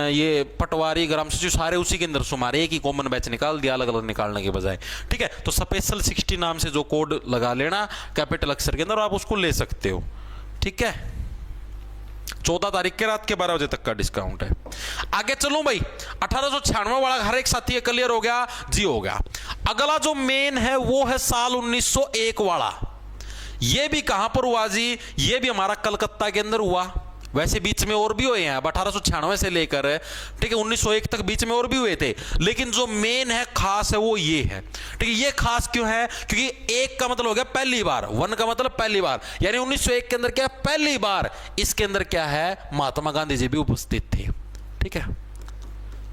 ये पटवारी ग्राम सचिव सारे उसी के अंदर सुमारे एक ही कॉमन बैच निकाल दिया अलग अलग निकालने के बजाय। ठीक है, तो स्पेशल 60 नाम से जो कोड लगा लेना कैपिटल अक्षर के अंदर, आप उसको ले सकते हो। ठीक है, 14 तारीख के रात के 12 बजे तक का डिस्काउंट है। आगे चलो भाई, 1896 वाला हर एक साथी क्लियर हो गया जी, हो गया। अगला जो मेन है वो है साल 1901 वाला। ये भी कहां पर हुआ जी? ये भी हमारा कलकत्ता के अंदर हुआ। वैसे बीच में और भी हुए हैं, अब 1896 से लेकर ठीक है 1901 तक बीच में और भी हुए थे, लेकिन जो मेन है खास है वो ये है। ठीक है, ये खास क्यों है? क्योंकि एक का मतलब हो गया पहली बार, वन का मतलब पहली बार, यानी 1901 के अंदर क्या है? पहली बार इसके अंदर क्या है? महात्मा गांधी जी भी उपस्थित थे। ठीक है,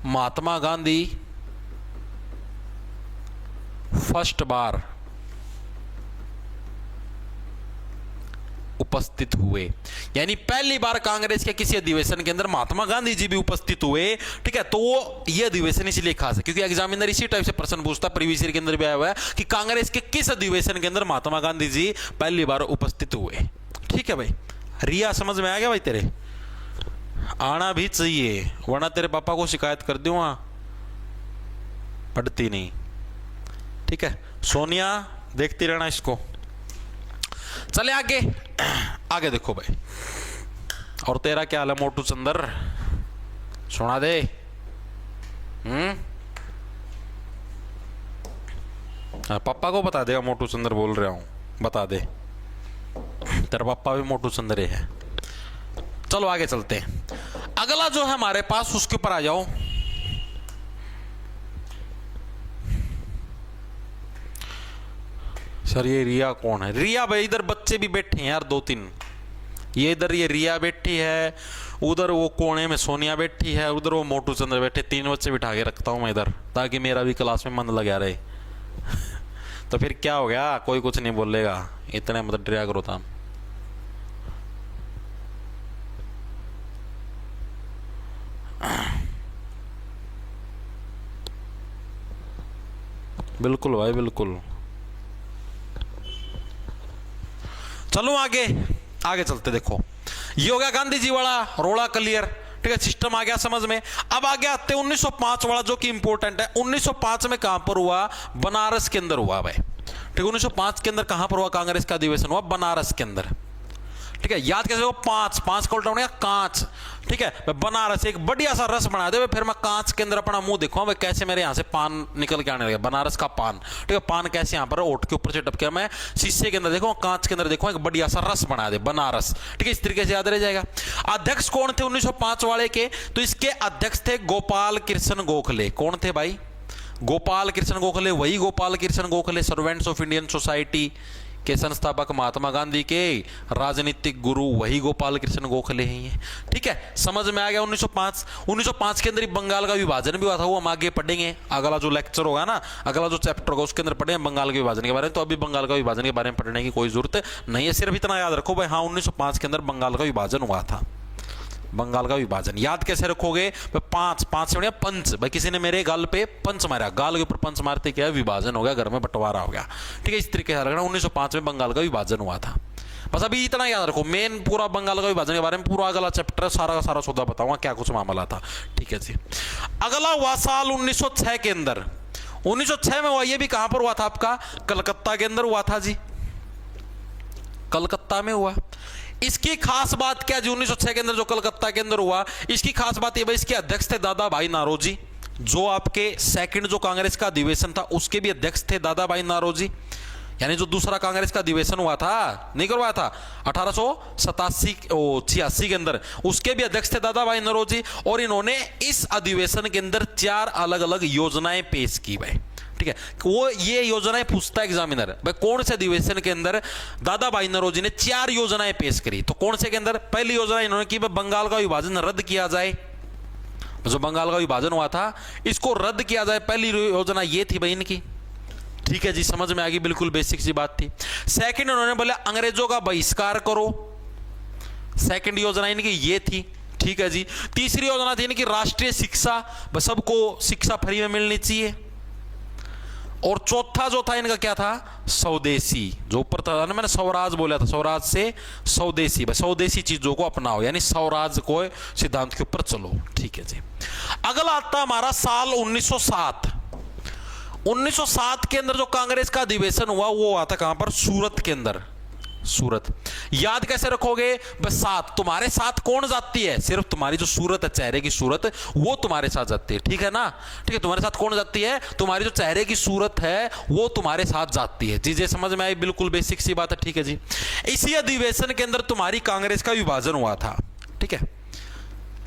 महात्मा गांधी फर्स्ट बार उपस्थित हुए, यानी पहली बार कांग्रेस के किसी अधिवेशन के अंदर महात्मा गांधी जी भी उपस्थित हुए। ठीक है, तो वो ये अधिवेशन इसलिए खास है क्योंकि एग्जामिनर इसी टाइप से प्रश्न पूछता, प्रीवियस ईयर के अंदर भी आया हुआ है कि कांग्रेस के किस अधिवेशन के अंदर महात्मा गांधी जी पहली बार उपस्थित हुए। ठीक है भाई, रिया समझ में आ गया भाई? तेरे आना भी चाहिए वरना तेरे पापा को शिकायत कर दूंगा, पढ़ती नहीं। ठीक है, सोनिया देखती रहना इसको। चले आगे, आगे देखो भाई। और तेरा क्या हाल है मोटू चंदर? सुना दे। पापा को बता देगा मोटू चंदर बोल रहा हूं, बता दे। तेरा पापा भी मोटू चंदर है। चलो आगे चलते हैं। अगला जो है हमारे पास, उसके ऊपर आ जाओ। सर ये रिया कौन है? रिया भाई इधर बच्चे भी बैठे हैं यार, 2-3। ये इधर ये रिया बैठी है, उधर वो कोने में सोनिया बैठी है, उधर वो मोटू चंद्र बैठे। 3 बच्चे बिठा के रखता हूं मैं इधर, ताकि मेरा भी क्लास में मन लगा रहे। तो फिर क्या हो गया? कोई कुछ नहीं बोलेगा, इतने मत डरा करो था। बिल्कुल भाई बिल्कुल। चलो आगे, आगे चलते। देखो ये हो गया गांधी जी वाला रोड़ा क्लियर। ठीक है, सिस्टम आ गया समझ में। अब आगे आते 1905 वाला, जो कि इंपॉर्टेंट है। 1905 में कहां पर हुआ? बनारस के अंदर हुआ भाई। ठीक है, 1905 के अंदर कहां पर हुआ कांग्रेस का अधिवेशन? हुआ बनारस के अंदर। ठीक है, याद कैसे हो? 5 का उल्टा होने का कांच। ठीक है, बनारस एक बढ़िया सा रस बना दे, फिर मैं कांच के अंदर अपना मुंह देखूं भाई कैसे मेरे यहां से पान निकल के आने लगे। बनारस का पान। ठीक है, पान कैसे यहां पर ओठ के ऊपर से टपके, मैं शीशे के अंदर देखो, कांच के अंदर देखो, एक बढ़िया सा रस बना दे बनारस। ठीक है, इस तरीके से याद रह जाएगा। अध्यक्ष कौन थे 1905 वाले के? तो इसके अध्यक्ष थे गोपाल कृष्ण गोखले। कौन थे भाई? गोपाल कृष्ण गोखले। वही Gopal Krishna Gokhale servants of Indian society के संस्थापक, महात्मा गांधी के राजनीतिक गुरु, वही गोपाल कृष्ण गोखले हैं। ठीक है, समझ में आ गया। 1905 के अंदर बंगाल का विभाजन भी हुआ था, वो हम आगे पढ़ेंगे। अगला जो लेक्चर होगा ना, अगला जो चैप्टर होगा उसके अंदर पढ़ेंगे बंगाल के विभाजन के बारे में। तो अभी बंगाल का विभाजन के बारे में पढ़ने की कोई जरूरत नहीं है, सिर्फ इतना याद रखो भाई, हाँ 1905 के अंदर बंगाल का विभाजन हुआ था। बंगाल का विभाजन याद कैसे रखोगे? 5 से बढ़िया पंच। भाई किसी ने मेरे गाल पे पंच मारा, गाल के ऊपर पंच मारते क्या है? विभाजन हो गया, घर में बंटवारा हो गया। ठीक है, इस तरीके से रखना। 1905 में बंगाल का विभाजन हुआ था। बस अभी इतना याद रखो, मेन पूरा बंगाल का विभाजन के बारे में पूरा अगला चैप्टर सारा का सारा सौदा बताऊंगा क्या कुछ मामला था। ठीक है जी। अगला हुआ साल 1906 के अंदर। 1906 में हुआ, ये भी कहां पर हुआ था आपका? कलकत्ता के अंदर हुआ था जी, कलकत्ता में हुआ। इसकी खास बात क्या जी? 1906 के अंदर जो कलकत्ता के अंदर हुआ, इसकी खास बात ये भाई, इसके अध्यक्ष थे दादा भाई नारोजी, जो आपके सेकंड जो कांग्रेस का अधिवेशन था उसके भी अध्यक्ष थे दादा भाई नारोजी। यानी जो दूसरा कांग्रेस का अधिवेशन हुआ था, नहीं करवाया था 1886 के अंदर, उसके भी अध्यक्ष थे दादा भाई नौरोजी। और इन्होंने इस अधिवेशन के अंदर 4 अलग अलग योजनाएं पेश की भाई। ठीक है, वो ये योजनाएं पूछता है एग्जामिनर, भाई कौन से अधिवेशन के अंदर दादा भाई नौरोजी ने 4 योजनाएं पेश करी। तो कौन से के अंदर? पहली योजना इन्होंने की बंगाल का विभाजन रद्द किया जाए। जो बंगाल का विभाजन हुआ था इसको रद्द किया जाए, पहली योजना ये थी भाई इनकी। ठीक है जी, समझ में आ गई, बिल्कुल बेसिक सी बात थी। सेकंड उन्होंने बोला अंग्रेजों का बहिष्कार करो, सेकंड योजना इनकी ये थी। ठीक है जी। तीसरी योजना थी इनकी राष्ट्रीय शिक्षा, सबको शिक्षा फ्री में मिलनी चाहिए। और चौथा जो था इनका क्या था? स्वदेशी। जो ऊपर था ना मैंने स्वराज बोला था, स्वराज से स्वदेशी, स्वदेशी चीजों को अपनाओ, यानी स्वराज को सिद्धांत के ऊपर चलो। ठीक है जी। अगला आता हमारा साल 1907। 1907 के अंदर जो कांग्रेस का अधिवेशन हुआ वो हुआ था कहां पर? सूरत के अंदर। सूरत याद कैसे रखोगे? बस साथ, तुम्हारे साथ कौन जाती है? सिर्फ तुम्हारी जो सूरत है, चेहरे की सूरत, वो तुम्हारे साथ जाती है। ठीक है ना? ठीक है, तुम्हारे साथ कौन जाती है? तुम्हारी जो चेहरे की सूरत है वो तुम्हारे साथ जाती है। चीजें समझ में आई? बिल्कुल बेसिक सी बात है। ठीक है जी। इसी अधिवेशन के अंदर तुम्हारी कांग्रेस का विभाजन हुआ था। ठीक है।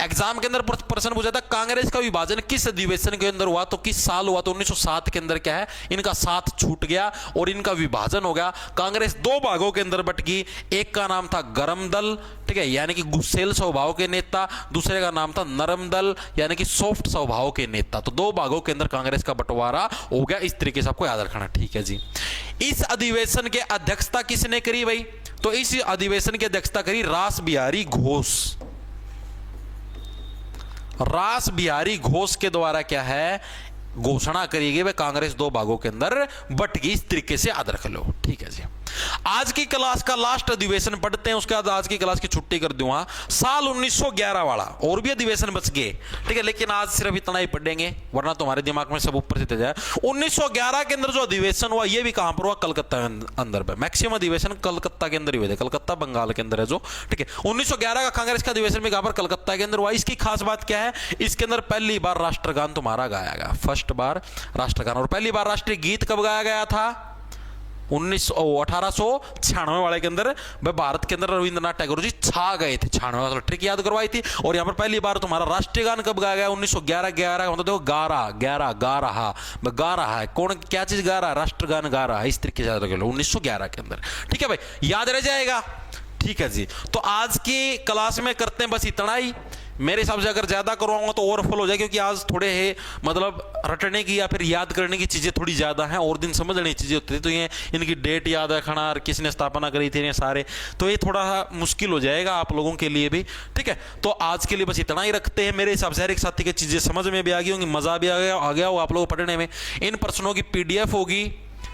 एग्जाम के अंदर प्रश्न पूछा था कांग्रेस का विभाजन किस अधिवेशन के अंदर हुआ, तो किस साल हुआ, तो 1907 के अंदर क्या है, इनका साथ छूट गया और इनका विभाजन हो गया। कांग्रेस दो भागों के अंदर बट गई, एक का नाम था गरम दल, ठीक है, यानी कि गुस्सेल स्वभाव के नेता, दूसरे का नाम था नरम दल यानी कि सॉफ्ट स्वभाव के नेता। तो दो भागों के अंदर कांग्रेस का बंटवारा हो गया। इस तरीके से आपको याद रखना, ठीक है जी। इस अधिवेशन के अध्यक्षता किसने करी भाई, तो इस अधिवेशन की अध्यक्षता करी रास बिहारी घोष। रास बिहारी घोष के द्वारा क्या है, घोषणा करी गई, वह कांग्रेस दो भागों के अंदर बट गई। इस तरीके से याद रख लो, ठीक है जी। आज की क्लास का लास्ट अधिवेशन पढ़ते हैं, उसके बाद आज की क्लास की छुट्टी कर दूंगा। साल 1911 वाला, और भी अधिवेशन बच गए, ठीक है, लेकिन आज सिर्फ इतना ही पढ़ेंगे वरना तुम्हारे दिमाग में सब ऊपर से चल जाए। 1911 के अंदर जो अधिवेशन हुआ, यह भी कहां पर हुआ, कलकत्ता के अंदर पे। मैक्सिमम अधिवेशन कलकत्ता के अंदर ही हुए थे, कलकत्ता बंगाल के अंदर है जो, ठीक है। 1911 का कांग्रेस का अधिवेशन भी कहां पर, कलकत्ता के अंदर हुआ। इसकी खास बात क्या है, इसके अंदर पहली बार राष्ट्रगान तुम्हारा गाया गया, फर्स्ट बार राष्ट्रगान। और पहली बार राष्ट्रीय गीत कब गाया गया था, 1896 वाले के अंदर भारत के अंदर रविंद्रनाथ टैगोर जी छा गए थे। 96 ट्रिक याद करवाई थी। और यहां पर पहली बार तुम्हारा राष्ट्रीय गान कब गाया गया, 1911। 11 मतलब देखो, 11 गा रहा है, कौन क्या चीज गा रहा है, राष्ट्रगान गा रहा है। इस तरीके से याद रख लो 1911 के अंदर, ठीक है भाई, याद रह जाएगा, ठीक है जी। तो आज की क्लास में करते हैं बस इतना ही। मेरे हिसाब से अगर ज्यादा करवाऊंगा तो ओवरफुल हो जाए, क्योंकि आज थोड़े है मतलब रटने की या फिर याद करने की चीजें थोड़ी ज्यादा हैं, और दिन समझने की चीजें होती थी। तो ये इनकी डेट याद रखना और किसने स्थापना करी थी, ये सारे, तो ये थोड़ा मुश्किल हो जाएगा आप लोगों के लिए भी, ठीक है। तो आज के लिए बस इतना ही रखते हैं। मेरे हिसाब से हर एक साथी की चीजें समझ में भी आ गई होंगी, मजा भी आ गया हो आप लोगों को पढ़ने में। इन प्रश्नों की PDF होगी,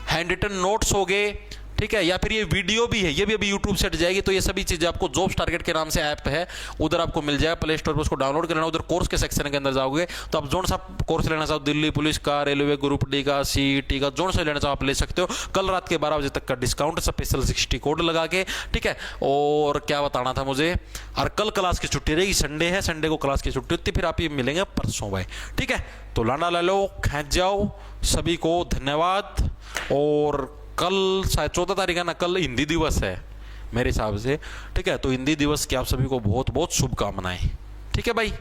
हैंड रिटन नोट्स हो गए, ठीक है, या फिर ये वीडियो भी है, ये भी अभी यूट्यूब से हट जाएगी। तो ये सभी चीजें आपको जॉब्स टारगेट के नाम से ऐप है, उधर आपको मिल जाएगा, प्ले स्टोर पर उसको डाउनलोड कर लेना। उधर कोर्स के सेक्शन के अंदर जाओगे तो आप जोन सा कोर्स लेना चाहो, दिल्ली पुलिस का, रेलवे ग्रुप डी का, CET का, जोन से लेना चाहो आप ले सकते हो। कल रात के 12 बजे तक का डिस्काउंट, स्पेशल 60 कोड लगा के, ठीक है। और क्या बताना था मुझे, और कल क्लास की छुट्टी रहेगी, संडे है, संडे को क्लास की छुट्टी होती, फिर आप ये मिलेंगे परसों भाई, ठीक है। तो लाना ले लो, खींच जाओ, सभी को धन्यवाद। और कल शायद 14 तारीख है ना, कल हिंदी दिवस है मेरे हिसाब से, ठीक है। तो हिंदी दिवस की आप सभी को बहुत बहुत शुभकामनाएं, ठीक है भाई।